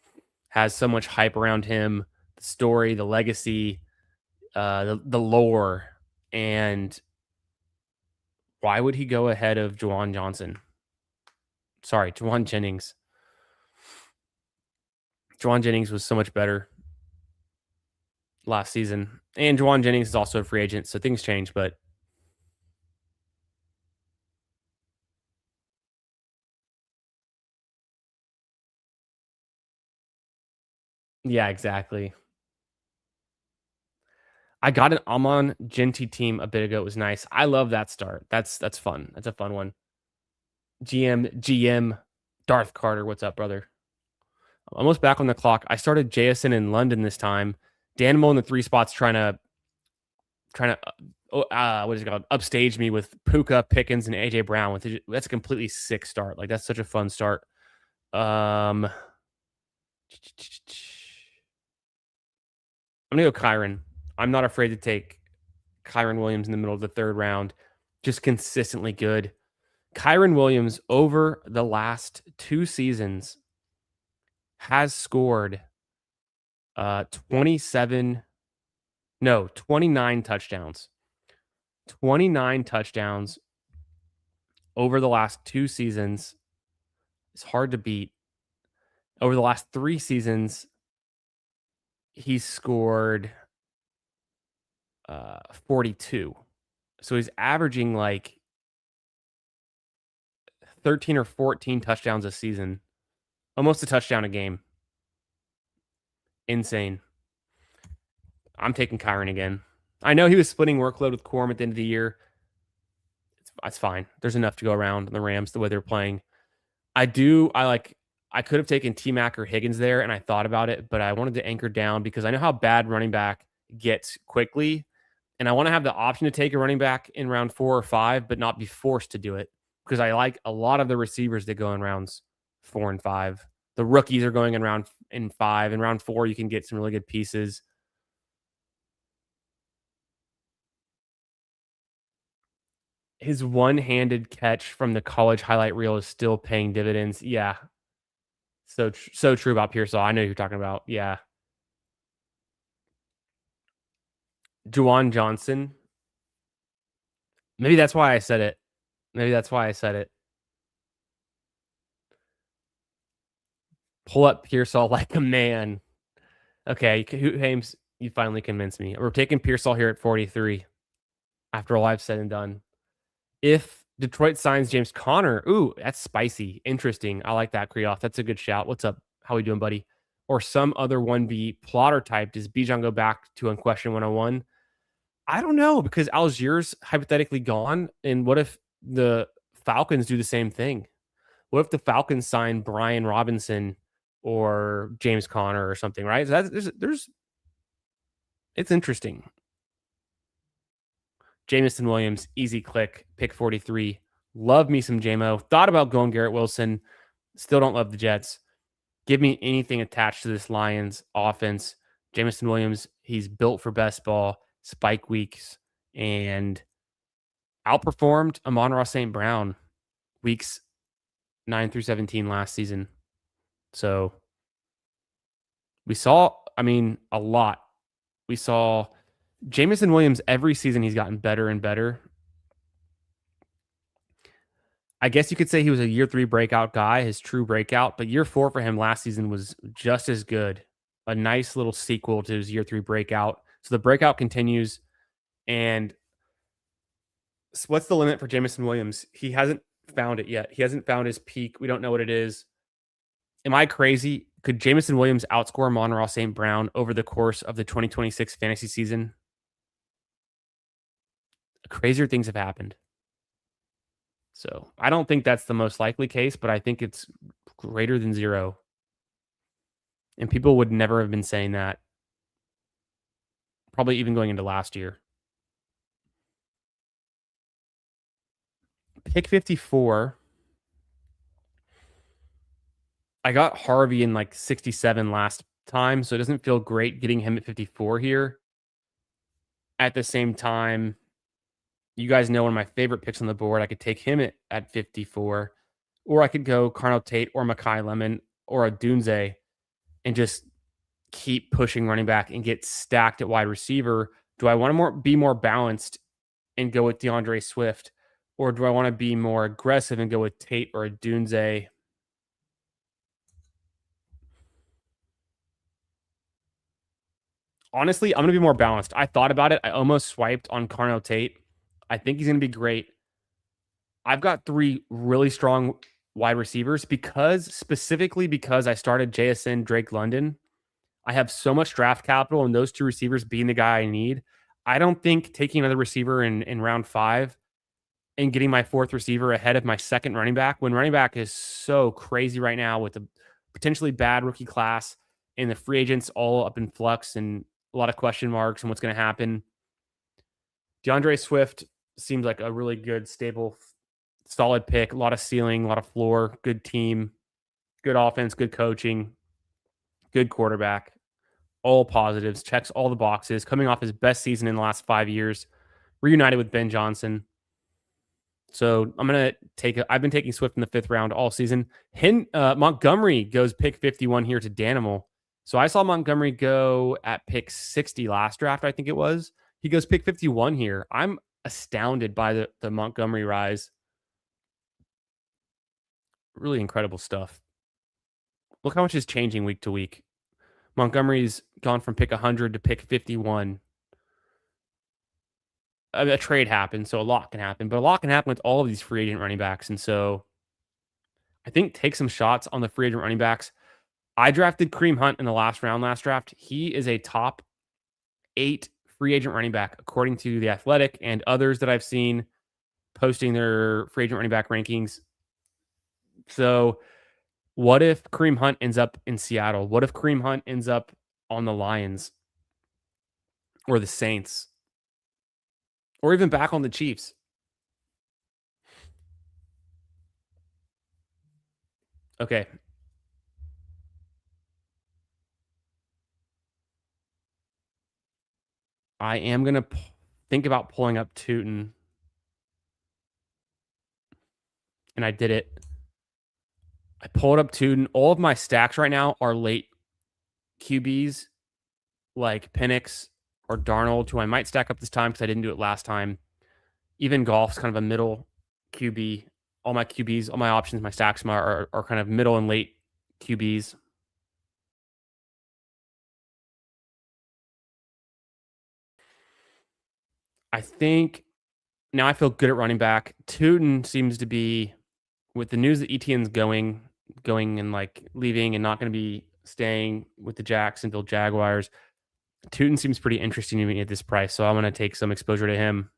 has so much hype around him, the story, the legacy, the lore, and why would he go ahead of Juwan Johnson? Sorry, Juwan Jennings. Juwan Jennings was so much better last season. And Juwan Jennings is also a free agent, so things change, but yeah, exactly. I got an Amon Genty team a bit ago. It was nice. I love that start. That's fun. That's a fun one. GM Darth Carter, what's up, brother? Almost back on the clock. I started JSN in London this time. Danimal in the 3 spots trying to what is it called? Upstage me with Puka, Pickens, and AJ Brown. That's a completely sick start. Like, that's such a fun start. I'm gonna go Kyron. I'm not afraid to take Kyron Williams in the middle of the 3rd round. Just consistently good. Kyron Williams over the last 2 seasons has scored 29 touchdowns. 29 touchdowns over the last 2 seasons. It's hard to beat. Over the last 3 seasons, he's scored 42. So he's averaging like 13 or 14 touchdowns a season. Almost a touchdown a game. Insane. I'm taking Kyron again. I know he was splitting workload with Quorum at the end of the year. It's fine. There's enough to go around in the Rams the way they're playing. I I could have taken T-Mac or Higgins there, and I thought about it, but I wanted to anchor down because I know how bad running back gets quickly, and I want to have the option to take a running back in round 4 or 5, but not be forced to do it because I like a lot of the receivers that go in rounds 4 and 5. The rookies are going in 5. In round 4, you can get some really good pieces. His one-handed catch from the college highlight reel is still paying dividends. Yeah, so true about Pearsall. I know who you're talking about. Yeah. Juwan Johnson. Maybe that's why I said it. Maybe that's why I said it. Pull up Pearsall like a man. Okay, Hames, you finally convinced me. We're taking Pearsall here at 43 after all I've said and done. If Detroit signs James Conner, ooh, that's spicy. Interesting. I like that, Kriyoff. That's a good shout. What's up? How we doing, buddy? Or some other 1B plotter type. Does Bijan go back to Unquestion 101? I don't know because Algiers hypothetically gone. And what if the Falcons do the same thing? What if the Falcons sign Brian Robinson or James Conner or something, right? So there's it's interesting. Jameson Williams, easy click, pick 43. Love me some JMO. Thought about going Garrett Wilson. Still don't love the Jets. Give me anything attached to this Lions offense. Jameson Williams, he's built for best ball, spike weeks, and outperformed Amon-Ra St. Brown weeks 9 through 17 last season. So we saw, a lot. We saw Jameson Williams every season. He's gotten better and better. I guess you could say he was a year 3 breakout guy, his true breakout, but year 4 for him last season was just as good. A nice little sequel to his year 3 breakout. So the breakout continues. And what's the limit for Jameson Williams? He hasn't found it yet. He hasn't found his peak. We don't know what it is. Am I crazy? Could Jameson Williams outscore Amon-Ra St. Brown over the course of the 2026 fantasy season? Crazier things have happened. So I don't think that's the most likely case, but I think it's greater than 0. And people would never have been saying that, probably even going into last year. Pick 54. I got Harvey in like 67 last time, so it doesn't feel great getting him at 54 here. At the same time, you guys know one of my favorite picks on the board. I could take him at 54, or I could go Carnell Tate or Makai Lemon or a Dunze and just keep pushing running back and get stacked at wide receiver. Do I want to be more balanced and go with DeAndre Swift, or do I want to be more aggressive and go with Tate or a Dunze? Honestly, I'm going to be more balanced. I thought about it. I almost swiped on Carnell Tate. I think he's going to be great. I've got 3 really strong wide receivers specifically because I started JSN Drake London. I have so much draft capital and those 2 receivers being the guy I need. I don't think taking another receiver in round 5 and getting my 4th receiver ahead of my 2nd running back, when running back is so crazy right now with the potentially bad rookie class and the free agents all up in flux and a lot of question marks on what's going to happen. DeAndre Swift seems like a really good, stable, solid pick. A lot of ceiling, a lot of floor, good team, good offense, good coaching, good quarterback. All positives, checks all the boxes, coming off his best season in the last 5 years, reunited with Ben Johnson. So I'm going to I've been taking Swift in the 5th round all season. Montgomery goes pick 51 here to Danimal. So I saw Montgomery go at pick 60 last draft, I think it was. He goes pick 51 here. I'm astounded by the Montgomery rise. Really incredible stuff. Look how much is changing week to week. Montgomery's gone from pick 100 to pick 51. A trade happened, so a lot can happen. But a lot can happen with all of these free agent running backs. And so I think take some shots on the free agent running backs. I drafted Kareem Hunt in the last draft. He is a top 8 free agent running back, according to The Athletic and others that I've seen posting their free agent running back rankings. So What if Kareem Hunt ends up in Seattle? What if Kareem Hunt ends up on the Lions or the Saints or even back on the Chiefs? Okay. I am going to think about pulling up Tootin, and I did it. I pulled up Tootin. All of my stacks right now are late QBs like Penix or Darnold, who I might stack up this time because I didn't do it last time. Even Golf's kind of a middle QB. All my QBs, all my options, my stacks are kind of middle and late QBs. I think now I feel good at running back. Tootin seems to be, with the news that Etienne's going and like leaving and not going to be staying with the Jacksonville Jaguars. Tootin seems pretty interesting to me at this price, so I'm going to take some exposure to him.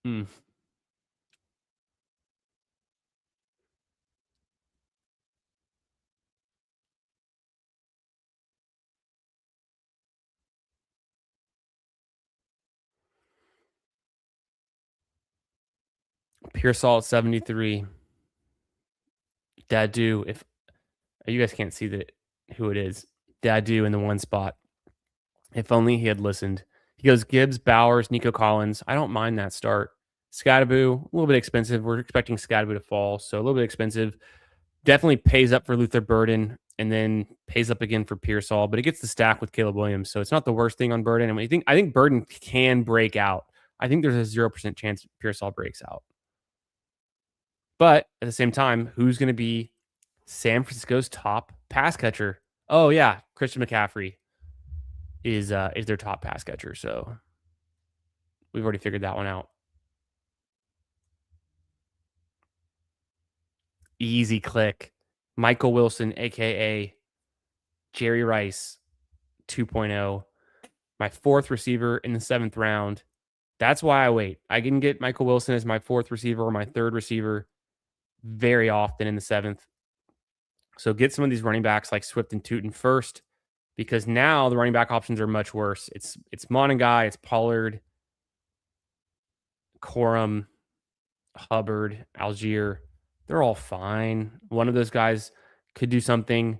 Hmm. Pearsall at 73. Dadu, if you guys can't see who it is, Dadu in the one spot. If only he had listened. He goes Gibbs, Bowers, Nico Collins. I don't mind that start. Scadaboo, a little bit expensive. We're expecting Scadaboo to fall, so a little bit expensive. Definitely pays up for Luther Burden and then pays up again for Pearsall, but it gets the stack with Caleb Williams, so it's not the worst thing on Burden. And I think Burden can break out. I think there's a 0% chance Pearsall breaks out. But at the same time, who's going to be San Francisco's top pass catcher? Oh yeah, Christian McCaffrey is their top pass catcher. So we've already figured that one out. Easy click. Michael Wilson, aka Jerry Rice 2.0. My fourth receiver in the 7th round. That's why I wait. I can get Michael Wilson as my fourth receiver or my third receiver very often in the 7th. So get some of these running backs like Swift and Tootin first, because now the running back options are much worse. It's Monangai, it's Pollard, Corum, Hubbard, Algier. They're all fine. One of those guys could do something.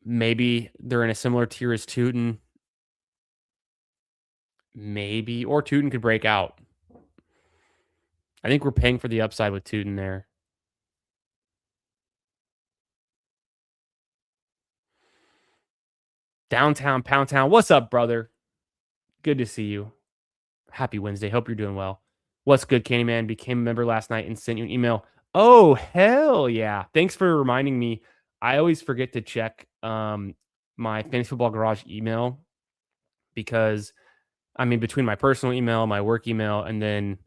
Maybe they're in a similar tier as Tootin. Maybe. Or Tootin could break out. I think we're paying for the upside with Tootin there. Downtown, Pound Town. What's up, brother? Good to see you. Happy Wednesday. Hope you're doing well. What's good, Candyman? Became a member last night and sent you an email. Oh, hell yeah. Thanks for reminding me. I always forget to check my Fantasy Football Garage email because, I mean, between my personal email, my work email, and then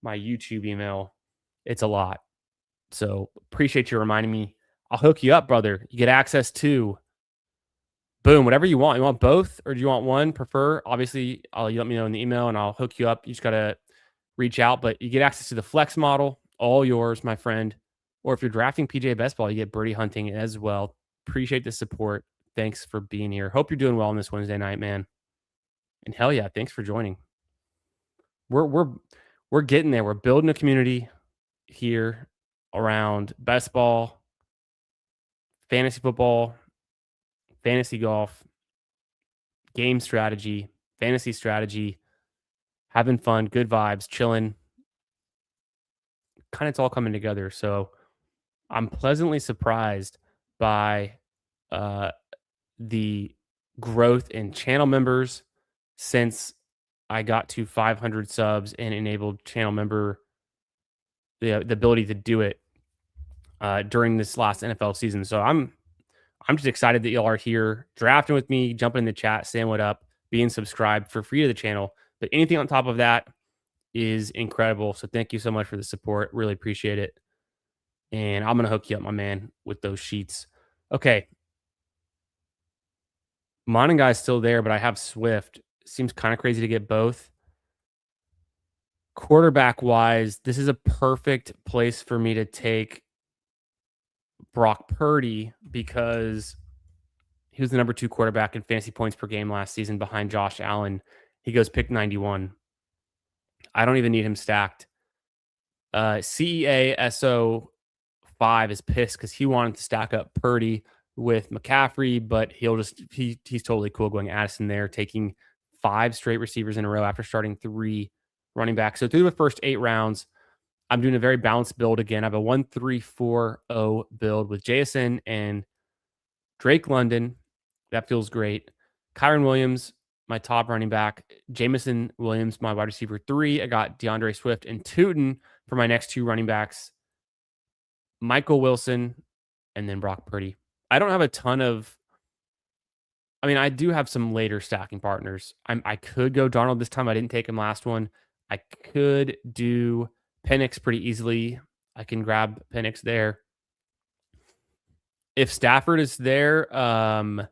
my YouTube email, it's a lot. So appreciate you reminding me. I'll hook you up, brother. You get access to boom, whatever you want. You want both or do you want one? Prefer? Obviously, you let me know in the email and I'll hook you up. You just got to reach out, but you get access to the flex model, all yours, my friend. Or if you're drafting PJ Best Ball, you get Birdie Hunting as well. Appreciate the support. Thanks for being here. Hope you're doing well on this Wednesday night, man. And hell yeah, thanks for joining. We're getting there. We're building a community here around best ball, fantasy football, fantasy golf, game strategy, fantasy strategy, having fun, good vibes, chilling. Kind of it's all coming together. So I'm pleasantly surprised by uh, the growth in channel members since I got to 500 subs and enabled channel member the ability to do it during this last NFL season. So I'm just excited that y'all are here drafting with me, jumping in the chat, saying what up, being subscribed for free to the channel. But anything on top of that is incredible. So thank you so much for the support. Really appreciate it. And I'm going to hook you up, my man, with those sheets. Okay. Monaguy's still there, but I have Swift. Seems kind of crazy to get both. Quarterback wise, this is a perfect place for me to take Brock Purdy because he was the number 2 quarterback in fantasy points per game last season behind Josh Allen. He goes pick 91. I don't even need him stacked. CEA SO5 is pissed because he wanted to stack up Purdy with McCaffrey, but he's totally cool going Addison there, taking 5 straight receivers in a row after starting 3 running backs. So through the first 8 rounds, I'm doing a very balanced build again. I have a 1-3-4-0 build with Jason and Drake London. That feels great. Kyron Williams, my top running back. Jameson Williams, my wide receiver 3. I got DeAndre Swift and Tootin for my next 2 running backs. Michael Wilson, and then Brock Purdy. I don't have a ton of... I do have some later stacking partners. I could go Darnold this time. I didn't take him last one. I could do Penix pretty easily. I can grab Penix there. If Stafford is there, I'm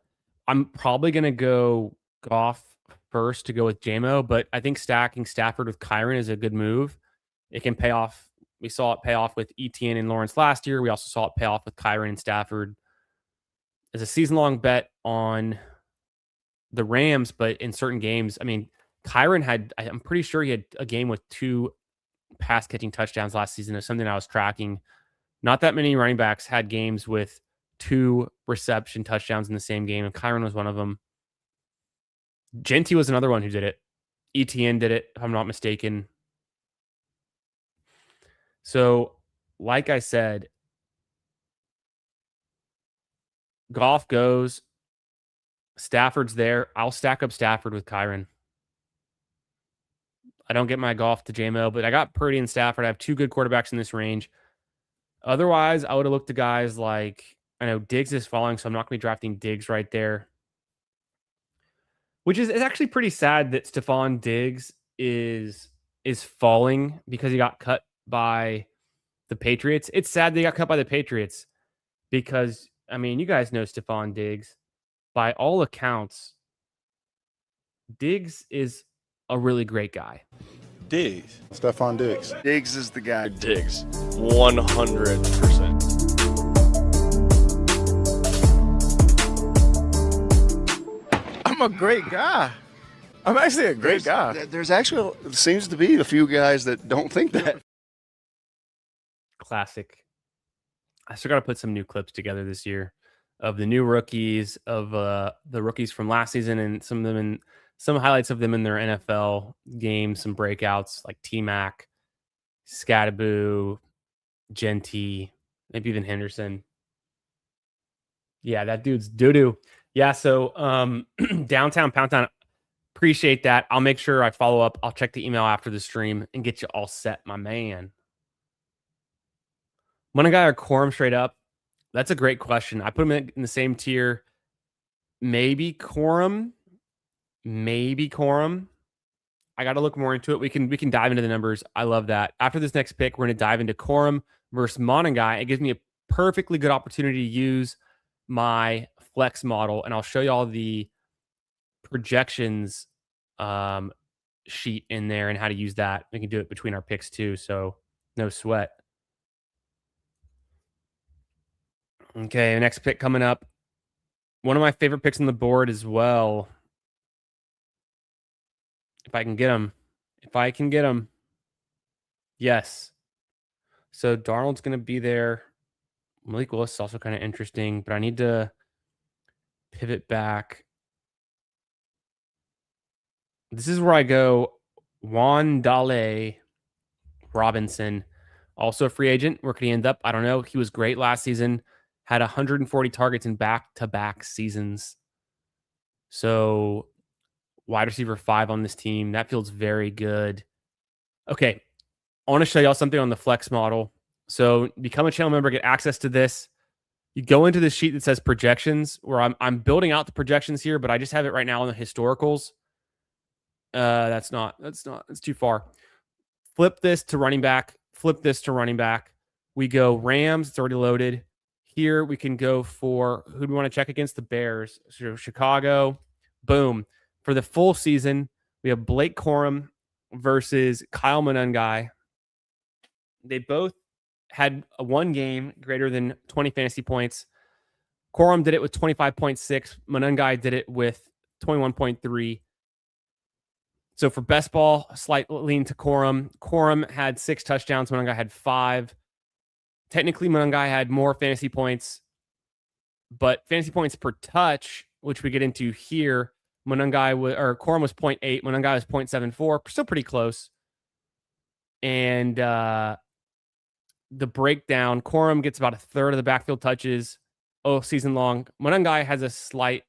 probably going to go Goff first to go with JMO, but I think stacking Stafford with Kyron is a good move. It can pay off. We saw it pay off with Etienne and Lawrence last year. We also saw it pay off with Kyron and Stafford. As a season-long bet on the Rams, but in certain games, Kyron I'm pretty sure he had a game with 2 pass-catching touchdowns last season. It's something I was tracking. Not that many running backs had games with 2 reception touchdowns in the same game, and Kyron was one of them. Genty was another one who did it. Etienne did it, if I'm not mistaken. So, like I said, Goff goes. Stafford's there. I'll stack up Stafford with Kyron. I don't get my Goff to JMO, but I got Purdy and Stafford. I have 2 good quarterbacks in this range. Otherwise, I would have looked to guys like, I know Diggs is falling, so I'm not going to be drafting Diggs right there. Which is actually pretty sad that Stephon Diggs is falling because he got cut by the Patriots. It's sad they got cut by the Patriots because, you guys know Stephon Diggs. By all accounts, Diggs is a really great guy. Diggs. Stephon Diggs. Diggs is the guy. Diggs. 100%. I'm a great guy. I'm actually a great guy. There's actually seems to be a few guys that don't think that. Classic. I still got to put some new clips together this year of the new rookies, of the rookies from last season, and some highlights of them in their NFL games, some breakouts like T-Mac, Scattaboo, Genty, maybe even Henderson. Yeah, that dude's doo-doo. Yeah, so Downtown Pound Town, appreciate that. I'll make sure I follow up. I'll check the email after the stream and get you all set, my man. Monaguy or Quorum straight up? That's a great question. I put him in the same tier. Maybe Quorum. I got to look more into it. We can dive into the numbers. I love that. After this next pick, we're going to dive into Quorum versus Monaguy. It gives me a perfectly good opportunity to use my flex model, and I'll show you all the projections sheet in there and how to use that. We can do it between our picks too, so no sweat. Okay, next pick coming up. One of my favorite picks on the board as well. If I can get him. Yes. So Darnold's going to be there. Malik Willis is also kind of interesting, but I need to pivot back. This is where I go Wandale Robinson, also a free agent. Where could he end up? I don't know. He was great last season. Had 140 targets in back-to-back seasons. So wide receiver 5 on this team. That feels very good. Okay. I want to show y'all something on the flex model. So become a channel member, get access to this. You go into the sheet that says projections, where I'm building out the projections here, but I just have it right now on the historicals. That's too far. Flip this to running back. Flip this to running back. We go Rams. It's already loaded. Here we can go for who do we want to check against? The Bears. So Chicago. Boom. For the full season, we have Blake Corum versus Kyle Monangai. They both had a one game greater than 20 fantasy points. Corum did it with 25.6. Monangai did it with 21.3. So for best ball, slight lean to Corum. Corum had 6 touchdowns. Monangai had 5. Technically, Monangai had more fantasy points, but fantasy points per touch, which we get into here, Corum was 0.8. Monangai was 0.74. Still pretty close. And the breakdown, Corum gets about a third of the backfield touches season long. Monangai has a slight,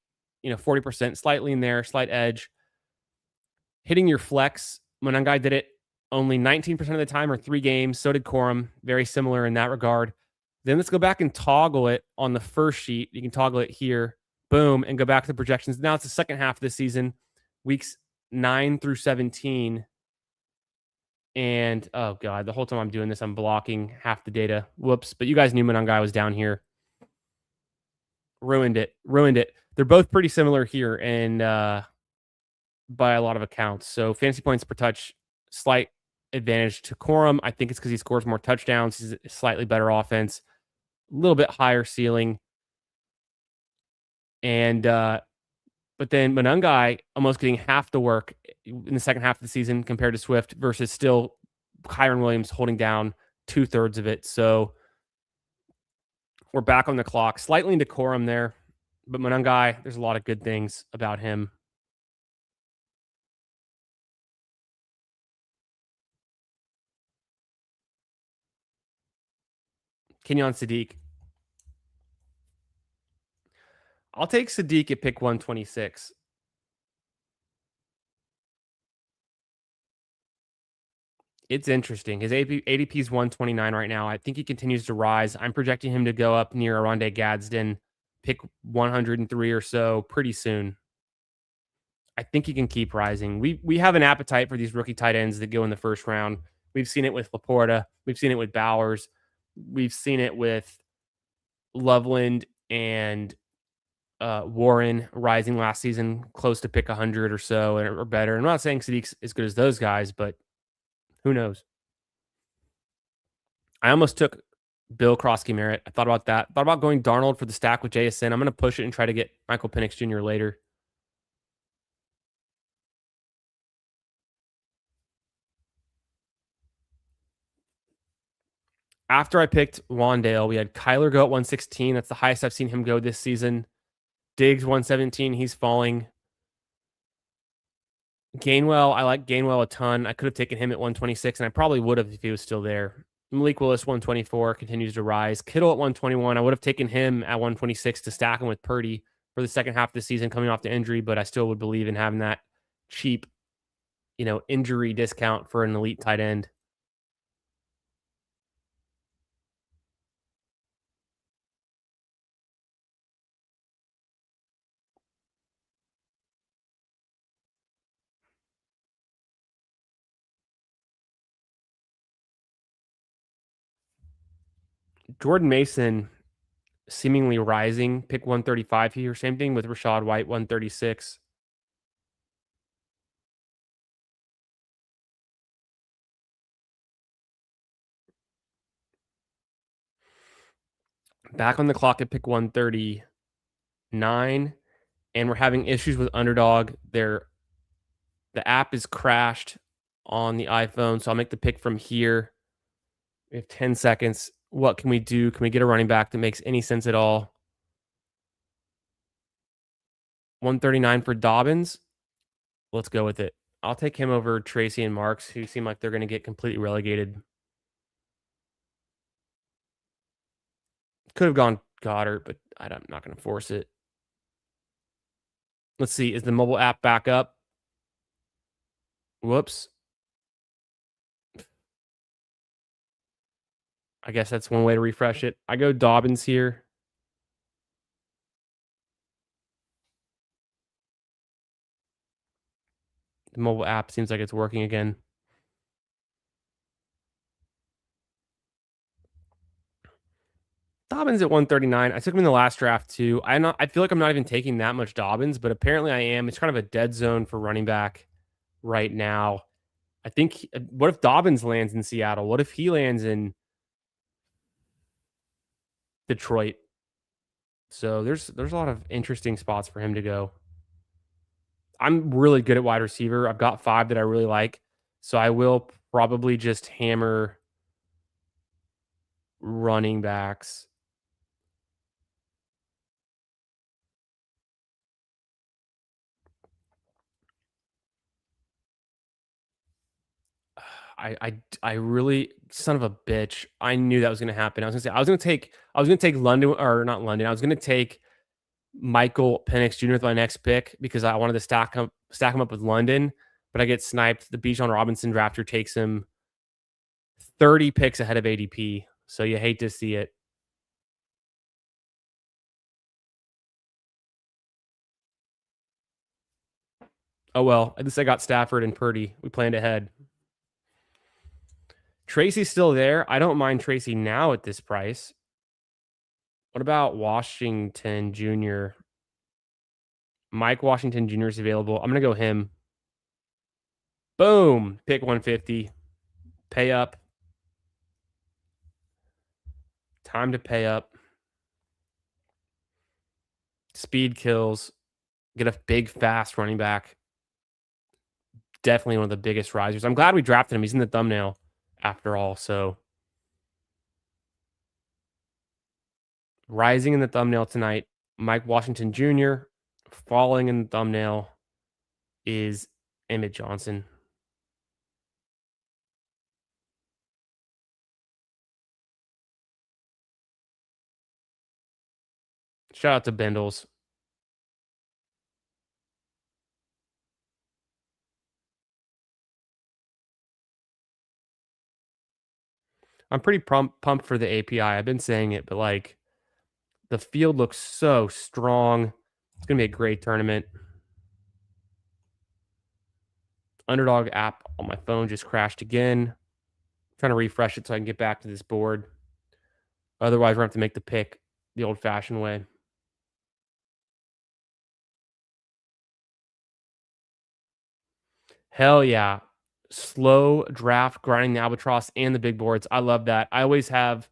40%, slight lean there, slight edge. Hitting your flex, Monangai did it only 19% of the time or 3 games. So did Corum. Very similar in that regard. Then let's go back and toggle it on the first sheet. You can toggle it here. Boom. And go back to the projections. Now it's the second half of the season, weeks 9 through 17. And, oh, God, the whole time I'm doing this, I'm blocking half the data. Whoops. But you guys knew Monangai was down here. Ruined it. They're both pretty similar here. And, by a lot of accounts. So fantasy points per touch, slight advantage to Corum. I think it's because he scores more touchdowns. He's a slightly better offense, a little bit higher ceiling. And but then Monangai almost getting half the work in the second half of the season compared to Swift versus still Kyron Williams holding down 2/3 of it. So we're back on the clock. Slightly into Corum there, but Monangai, there's a lot of good things about him. Kenyon Sadiq. I'll take Sadiq at pick 126. It's interesting. His ADP is 129 right now. I think he continues to rise. I'm projecting him to go up near Aronde Gadsden, pick 103 or so pretty soon. I think he can keep rising. We have an appetite for these rookie tight ends that go in the first round. We've seen it with Laporta. We've seen it with Bowers. We've seen it with Loveland and Warren rising last season, close to pick 100 or so or better. I'm not saying Sadiq's as good as those guys, but who knows? I almost took Bill Krosky-Merritt. I thought about that. Thought about going Darnold for the stack with JSN. I'm going to push it and try to get Michael Penix Jr. later. After I picked Wandale, we had Kyler go at 116. That's the highest I've seen him go this season. Diggs 117. He's falling. Gainwell, I like Gainwell a ton. I could have taken him at 126, and I probably would have if he was still there. Malik Willis 124 continues to rise. Kittle at 121. I would have taken him at 126 to stack him with Purdy for the second half of the season coming off the injury, but I still would believe in having that cheap, injury discount for an elite tight end. Jordan Mason seemingly rising, pick 135 here. Same thing with Rachaad White, 136. Back on the clock at pick 139, and we're having issues with Underdog. The app is crashed on the iPhone, so I'll make the pick from here. We have 10 seconds. What can we do? Can we get a running back that makes any sense at all? 139 for Dobbins. Let's go with it. I'll take him over Tracy and Marks, who seem like they're going to get completely relegated. Could have gone Goddard, but I'm not going to force it. Let's see. Is the mobile app back up? Whoops. I guess that's one way to refresh it. I go Dobbins here. The mobile app seems like it's working again. Dobbins at 139. I took him in the last draft too. I feel like I'm not even taking that much Dobbins, but apparently I am. It's kind of a dead zone for running back right now. I think what if Dobbins lands in Seattle? What if he lands in Detroit? So there's a lot of interesting spots for him to go. I'm really good at wide receiver. I've got 5 that I really like. So I will probably just hammer running backs. I really, son of a bitch. I knew that was going to happen. I was going to take London, or not London. I was going to take Michael Penix Jr. with my next pick because I wanted to stack him up with London, but I get sniped. The Bijan Robinson drafter takes him 30 picks ahead of ADP. So you hate to see it. Oh well, at least I got Stafford and Purdy. We planned ahead. Tracy's still there. I don't mind Tracy now at this price. What about Washington Jr.? Mike Washington Jr. is available. I'm going to go him. Boom. Pick 150. Pay up. Time to pay up. Speed kills. Get a big, fast running back. Definitely one of the biggest risers. I'm glad we drafted him. He's in the thumbnail after all. So rising in the thumbnail tonight, Mike Washington Jr. Falling in the thumbnail is Emmett Johnson. Shout out to Bindles. I'm pretty pumped for the API. I've been saying it, but like the field looks so strong. It's going to be a great tournament. Underdog app on my phone just crashed again. I'm trying to refresh it so I can get back to this board. Otherwise, we're going to have to make the pick the old-fashioned way. Hell yeah. Slow draft, grinding the albatross and the big boards. I love that. I always have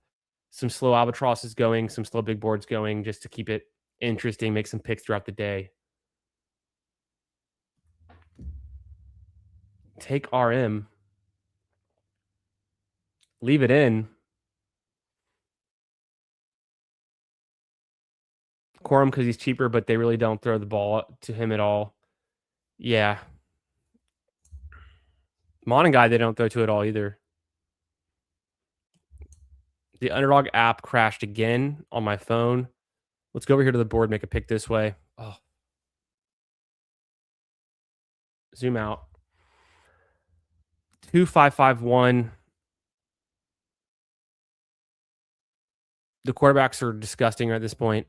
some slow albatrosses going, some slow big boards going just to keep it interesting, make some picks throughout the day. Take RM. Leave it in. Corum because he's cheaper, but they really don't throw the ball to him at all. Yeah. Mon guy, they don't throw to at all either. The Underdog app crashed again on my phone. Let's go over here to the board, make a pick this way. Oh. Zoom out. 2-5-5-1. The quarterbacks are disgusting at this point.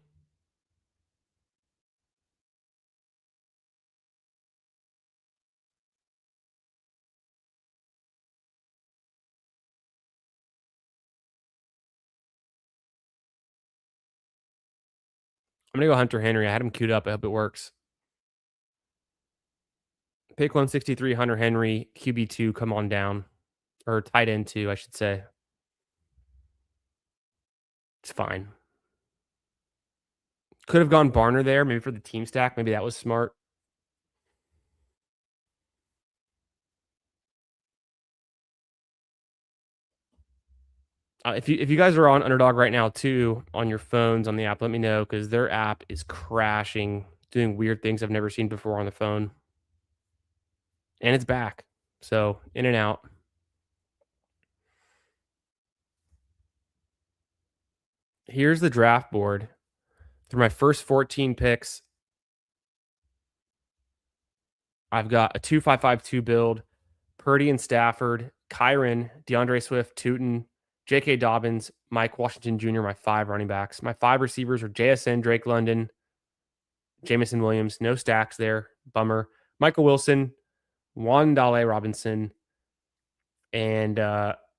I'm going to go Hunter Henry. I had him queued up. I hope it works. Pick 163, Hunter Henry. QB2, come on down. Or tight end 2, I should say. It's fine. Could have gone Barner there, maybe for the team stack. Maybe that was smart. If you guys are on Underdog right now too, on your phones, on the app, let me know because their app is crashing, doing weird things I've never seen before on the phone. And it's back. So in and out. Here's the draft board. Through my first 14 picks, I've got a 2-5-5-2 build, Purdy and Stafford, Kyron, DeAndre Swift, Tootin, J.K. Dobbins, Mike Washington Jr., my 5 running backs. My 5 receivers are JSN, Drake London, Jameson Williams. No stacks there. Bummer. Michael Wilson, Wandale Robinson, and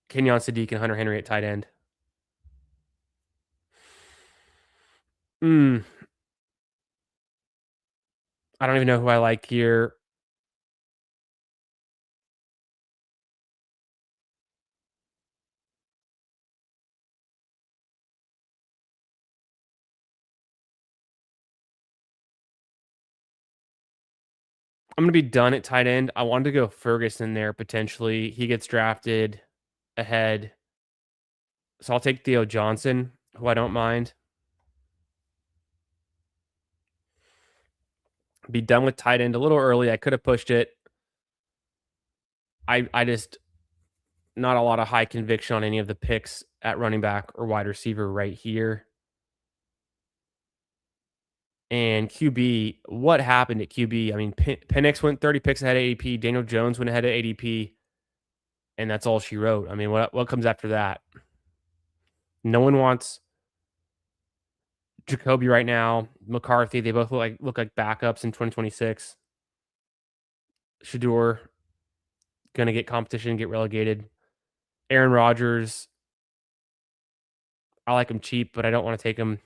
Kenyon Sadiq and Hunter Henry at tight end. I don't even know who I like here. I'm going to be done at tight end. I wanted to go Ferguson there potentially. He gets drafted ahead. So I'll take Theo Johnson, who I don't mind. Be done with tight end a little early. I could have pushed it. I just not a lot of high conviction on any of the picks at running back or wide receiver right here. And QB, what happened at QB? I mean, Penix went 30 picks ahead of ADP. Daniel Jones went ahead of ADP. And that's all she wrote. I mean, what comes after that? No one wants Jacoby right now. McCarthy, they both look like backups in 2026. Shador, going to get competition, get relegated. Aaron Rodgers, I like him cheap, but I don't want to take him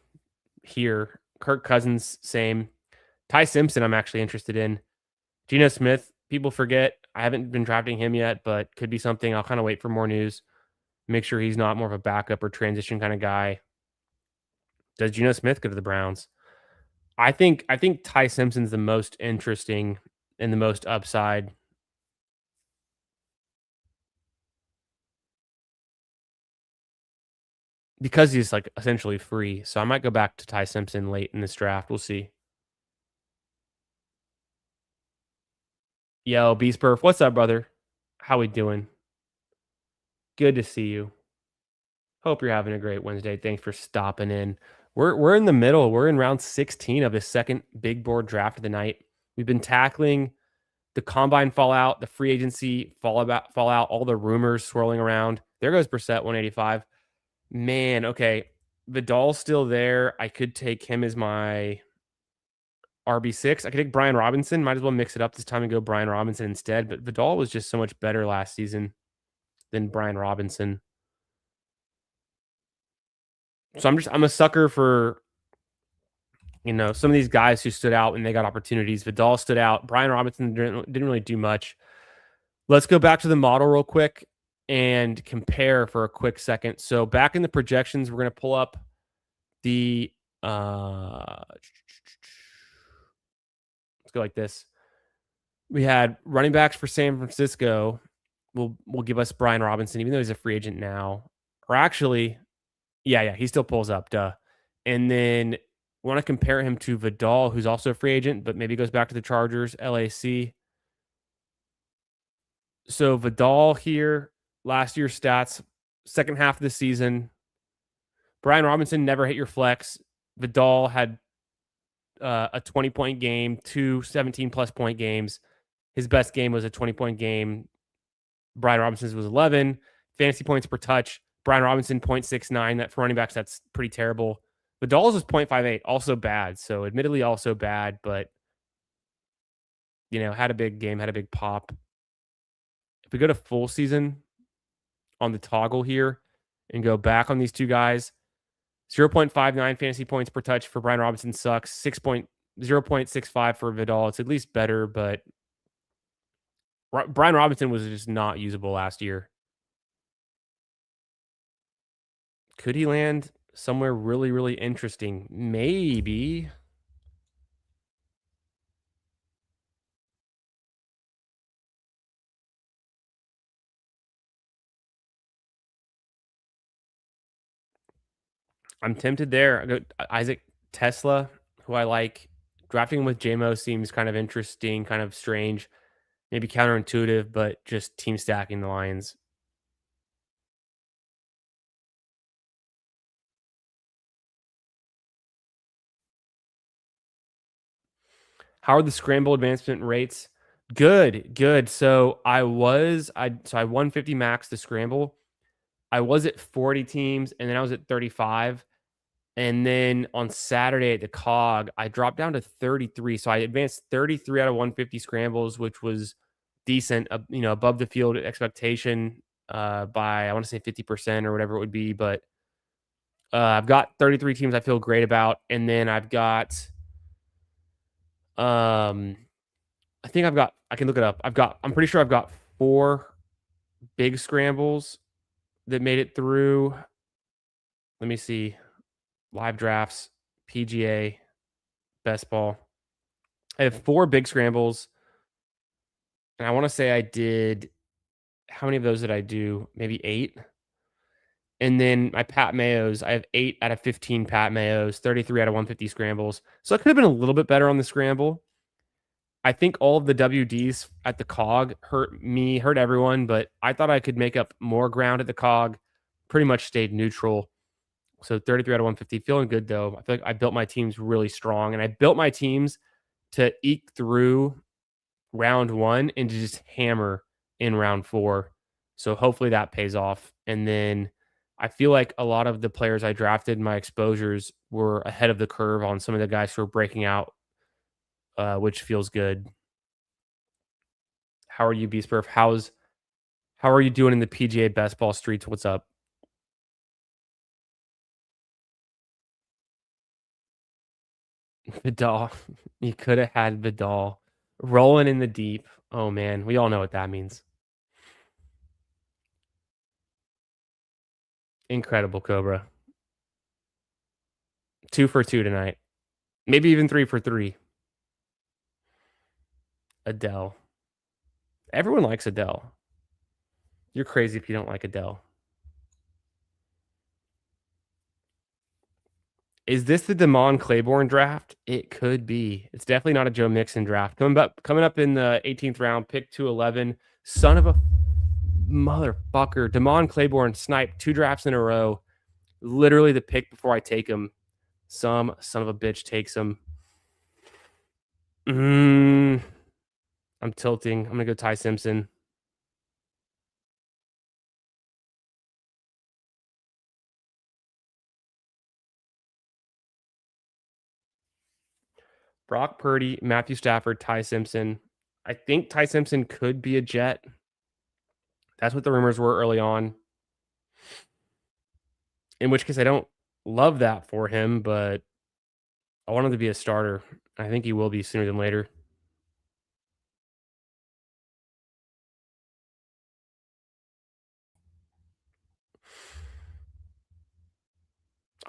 here. Kirk Cousins, same. Ty Simpson, I'm actually interested in. Geno Smith, people forget. I haven't been drafting him yet, but could be something. I'll kind of wait for more news. Make sure he's not more of a backup or transition kind of guy. Does Geno Smith go to the Browns? I think Ty Simpson's the most interesting and the most upside. Because he's like essentially free. So I might go back to Ty Simpson late in this draft. We'll see. Yo, Beastburf, what's up, brother? How we doing? Good to see you. Hope you're having a great Wednesday. Thanks for stopping in. We're in the middle. We're in round 16 of the second big board draft of the night. We've been tackling the combine fallout, the free agency fallout, all the rumors swirling around. There goes Brissett, 185. Man, okay. Vidal's still there. I could take him as my RB6. I could take Brian Robinson. Might as well mix it up this time and go Brian Robinson instead. But Vidal was just so much better last season than Brian Robinson. So I'm a sucker for, some of these guys who stood out and they got opportunities. Vidal stood out. Brian Robinson didn't really do much. Let's go back to the model real quick and compare for a quick second. So back in the projections, we're going to pull up the let's go like this. We had running backs for San Francisco. Will give us Brian Robinson, even though he's a free agent now. Or actually, yeah, he still pulls up, duh. And then want to compare him to Vidal, who's also a free agent, but maybe goes back to the Chargers, LAC. So Vidal here, last year's stats, second half of the season. Brian Robinson never hit your flex. Vidal had a 20-point game, 2 17-plus point games. His best game was a 20-point game. Brian Robinson's was 11. Fantasy points per touch. Brian Robinson, 0.69. That for running backs, that's pretty terrible. Vidal's was 0.58, also bad. So admittedly also bad, but, had a big game, had a big pop. If we go to full season on the toggle here and go back on these two guys, 0.59 fantasy points per touch for Brian Robinson sucks. 0.65 for Vidal. It's at least better, but Brian Robinson was just not usable last year. Could he land somewhere really, really interesting? Maybe. I'm tempted there. I go Isaac Tesla, who I like. Drafting with JMO seems kind of interesting, kind of strange, maybe counterintuitive, but just team stacking the Lions. How are the scramble advancement rates? Good. So I won 50 max the scramble. I was at 40 teams, and then I was at 35. And then on Saturday at the COG, I dropped down to 33. So I advanced 33 out of 150 scrambles, which was decent, above the field expectation by, I want to say 50% or whatever it would be. But I've got 33 teams I feel great about. And then I've got, I can look it up. I'm pretty sure I've got 4 big scrambles that made it through. Let me see. Live drafts, PGA, best ball. I have 4 big scrambles. And I want to say I did, how many of those did I do? Maybe 8. And then my Pat Mayos, I have 8 out of 15 Pat Mayos, 33 out of 150 scrambles. So I could have been a little bit better on the scramble. I think all of the WDs at the COG hurt everyone, but I thought I could make up more ground at the COG. Pretty much stayed neutral. So 33 out of 150, feeling good though. I feel like I built my teams really strong, and I built my teams to eke through round 1 and to just hammer in round 4. So hopefully that pays off. And then I feel like a lot of the players I drafted, my exposures were ahead of the curve on some of the guys who are breaking out, which feels good. How are you, B-Spurf? How are you doing in the PGA best ball streets? What's up? Vidal. You could have had Vidal rolling in the deep. Oh, man. We all know what that means. Incredible, Cobra. 2 for 2 tonight. Maybe even 3 for 3. Adele. Everyone likes Adele. You're crazy if you don't like Adele. Is this the Damon Claiborne draft? It could be. It's definitely not a Joe Mixon draft. Coming up in the 18th round, pick 211. Son of a motherfucker. Damon Claiborne sniped 2 drafts in a row. Literally the pick before I take him. Some son of a bitch takes him. I'm tilting. I'm going to go Ty Simpson. Brock Purdy, Matthew Stafford, Ty Simpson. I think Ty Simpson could be a Jet. That's what the rumors were early on. In which case, I don't love that for him, but I want him to be a starter. I think he will be sooner than later.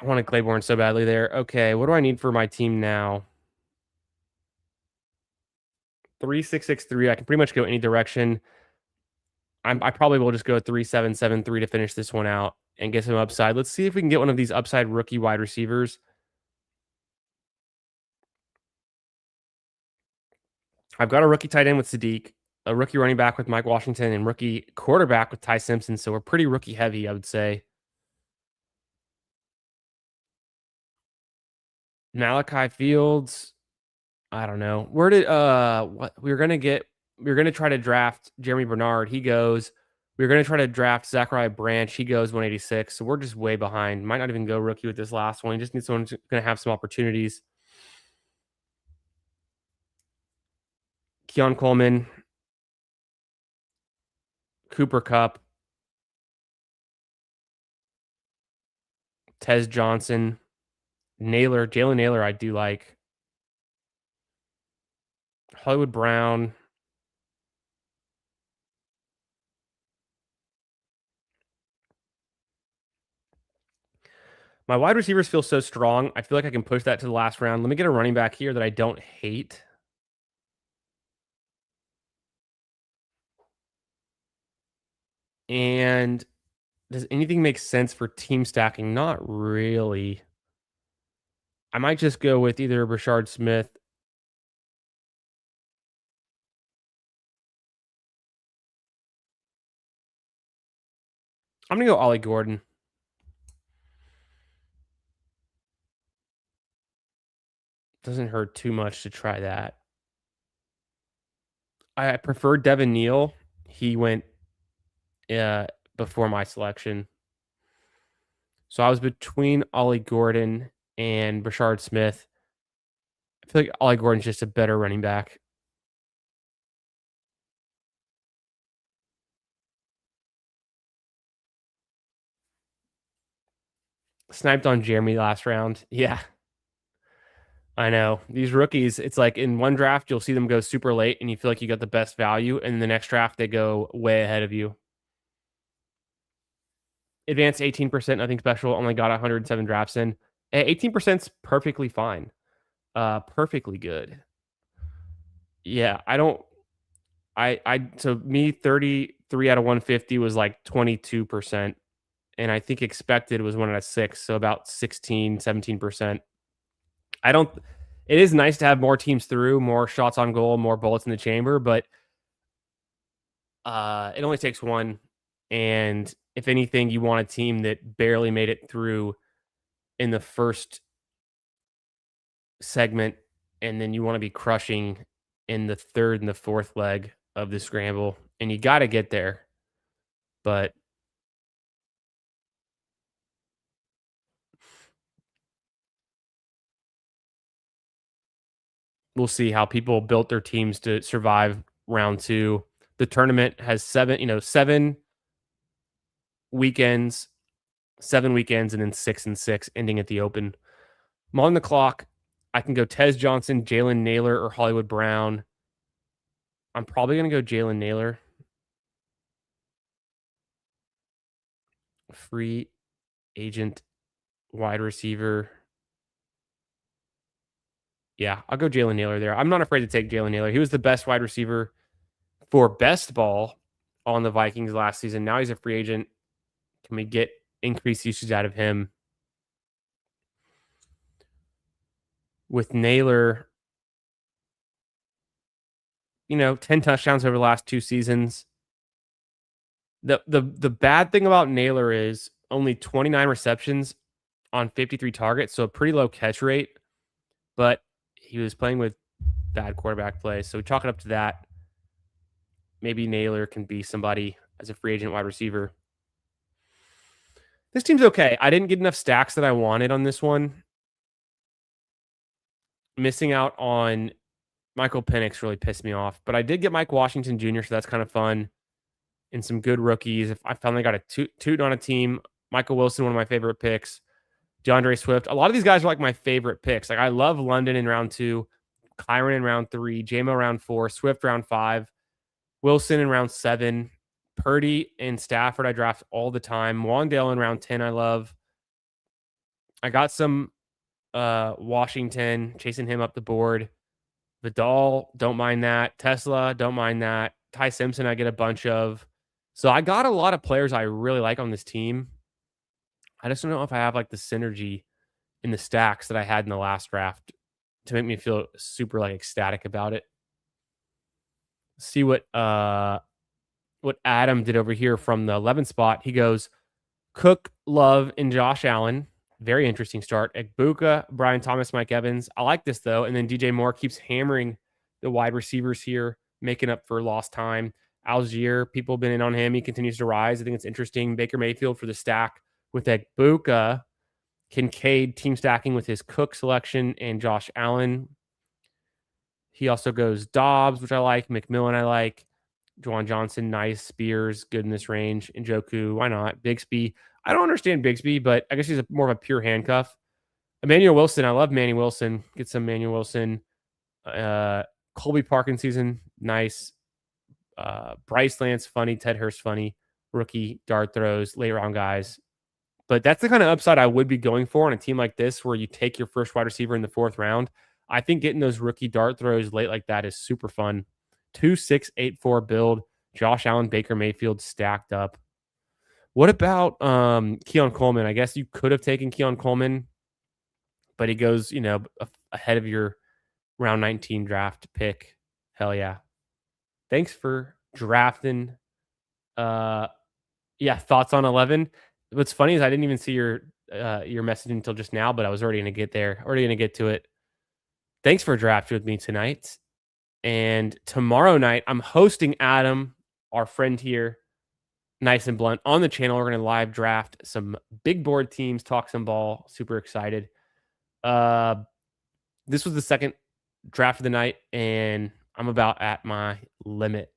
I wanted Claiborne so badly there. Okay, what do I need for my team now? 3-6-6-3. I can pretty much go any direction. I probably will just go 3-7-7-3 to finish this one out and get some upside. Let's see if we can get one of these upside rookie wide receivers. I've got a rookie tight end with Sadiq, a rookie running back with Mike Washington, and rookie quarterback with Ty Simpson. So we're pretty rookie heavy, I would say. Malachi Fields. I don't know. Where did what we were gonna try to draft Jeremy Bernard. He goes. We were gonna try to draft Zachariah Branch. He goes 186. So we're just way behind. Might not even go rookie with this last one. He just needs someone who's gonna have some opportunities. Keon Coleman, Cooper Kupp, Tez Johnson, Jalen Naylor. I do like. Hollywood Brown. My wide receivers feel so strong. I feel like I can push that to the last round. Let me get a running back here that I don't hate. And does anything make sense for team stacking? Not really. I might just go with either Rashard Smith. I'm going to go Ollie Gordon. Doesn't hurt too much to try that. I prefer Devin Neal. He went before my selection. So I was between Ollie Gordon and Rashard Smith. I feel like Ollie Gordon's just a better running back. Sniped on Jeremy last round. Yeah. I know. These rookies, it's like in one draft, you'll see them go super late and you feel like you got the best value. And in the next draft, they go way ahead of you. Advanced 18%, nothing special. Only got 107 drafts in. 18%'s perfectly fine. Perfectly good. Yeah, so me 33 out of 150 was like 22%. And I think expected was 1 out of 6. So about 16, 17%. It is nice to have more teams through, more shots on goal, more bullets in the chamber, but it only takes one. And if anything, you want a team that barely made it through in the first segment, and then you want to be crushing in the third and the fourth leg of the scramble, and you got to get there. But we'll see how people built their teams to survive round 2. The tournament has 7 weekends, and then 6 and 6, ending at the Open. I'm on the clock. I can go Tez Johnson, Jalen Naylor, or Hollywood Brown. I'm probably going to go Jalen Naylor. Free agent wide receiver. Yeah, I'll go Jalen Naylor there. I'm not afraid to take Jalen Naylor. He was the best wide receiver for best ball on the Vikings last season. Now he's a free agent. Can we get increased usage out of him? With Naylor, 10 touchdowns over the last 2 seasons. The bad thing about Naylor is only 29 receptions on 53 targets, so a pretty low catch rate. But he was playing with bad quarterback play, so chalk it up to that. Maybe Naylor can be somebody as a free agent wide receiver. This team's okay. I didn't get enough stacks that I wanted on this one. Missing out on Michael Penix really pissed me off, but I did get Mike Washington Jr., so that's kind of fun. And some good rookies. If I finally got a toot on a team. Michael Wilson, one of my favorite picks. DeAndre Swift. A lot of these guys are like my favorite picks. Like I love London in round 2, Kyron in round 3, JMO round 4, Swift round 5, Wilson in round 7, Purdy and Stafford I draft all the time. Wandale in round 10 I love. I got some Washington, chasing him up the board. Vidal, don't mind that. Tesla, don't mind that. Ty Simpson I get a bunch of. So I got a lot of players I really like on this team. I just don't know if I have like the synergy in the stacks that I had in the last draft to make me feel super like ecstatic about it. See what Adam did over here from the 11th spot. He goes Cook, Love, and Josh Allen. Very interesting start. Egbuka, Brian Thomas, Mike Evans. I like this though. And then DJ Moore keeps hammering the wide receivers here, making up for lost time. Algier, people have been in on him. He continues to rise. I think it's interesting. Baker Mayfield for the stack with Egbuka. Kincaid team stacking with his Cook selection and Josh Allen. He also goes Dobbs, which I like. McMillan, I like. Juwan Johnson, nice. Spears, good in this range. Njoku, why not? Bigsby. I don't understand Bigsby, but I guess he's more of a pure handcuff. Emmanuel Wilson, I love Manny Wilson. Get some Emmanuel Wilson. Colby Parkin season, nice. Bryce Lance, funny. Ted Hurst, funny. Rookie, dart throws, late round guys. But that's the kind of upside I would be going for on a team like this where you take your first wide receiver in the 4th round. I think getting those rookie dart throws late like that is super fun. 2-6-8-4 build. Josh Allen, Baker Mayfield stacked up. What about Keon Coleman? I guess you could have taken Keon Coleman, but he goes, ahead of your round 19 draft pick. Hell yeah. Thanks for drafting. Thoughts on 11. What's funny is I didn't even see your message until just now, but I was already going to get there. Already going to get to it. Thanks for drafting with me tonight. And tomorrow night, I'm hosting Adam, our friend here, Nice and Blunt, on the channel. We're going to live draft some big board teams, talk some ball. Super excited. This was the second draft of the night, and I'm about at my limit.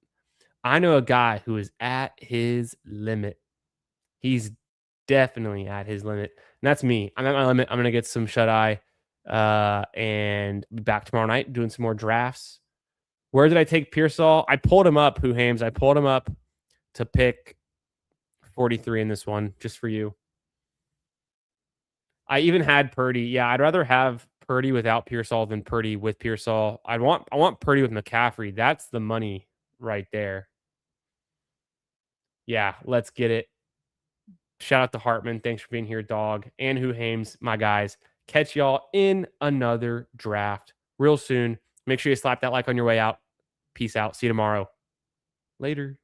I know a guy who is at his limit. He's definitely at his limit. And that's me. I'm at my limit. I'm going to get some shut-eye and be back tomorrow night doing some more drafts. Where did I take Pearsall? I pulled him up, Who Hames. I pulled him up to pick 43 in this one, just for you. I even had Purdy. Yeah, I'd rather have Purdy without Pearsall than Purdy with Pearsall. I want Purdy with McCaffrey. That's the money right there. Yeah, let's get it. Shout out to Hartman. Thanks for being here, dog. And Who Hames, my guys. Catch y'all in another draft real soon. Make sure you slap that like on your way out. Peace out. See you tomorrow. Later.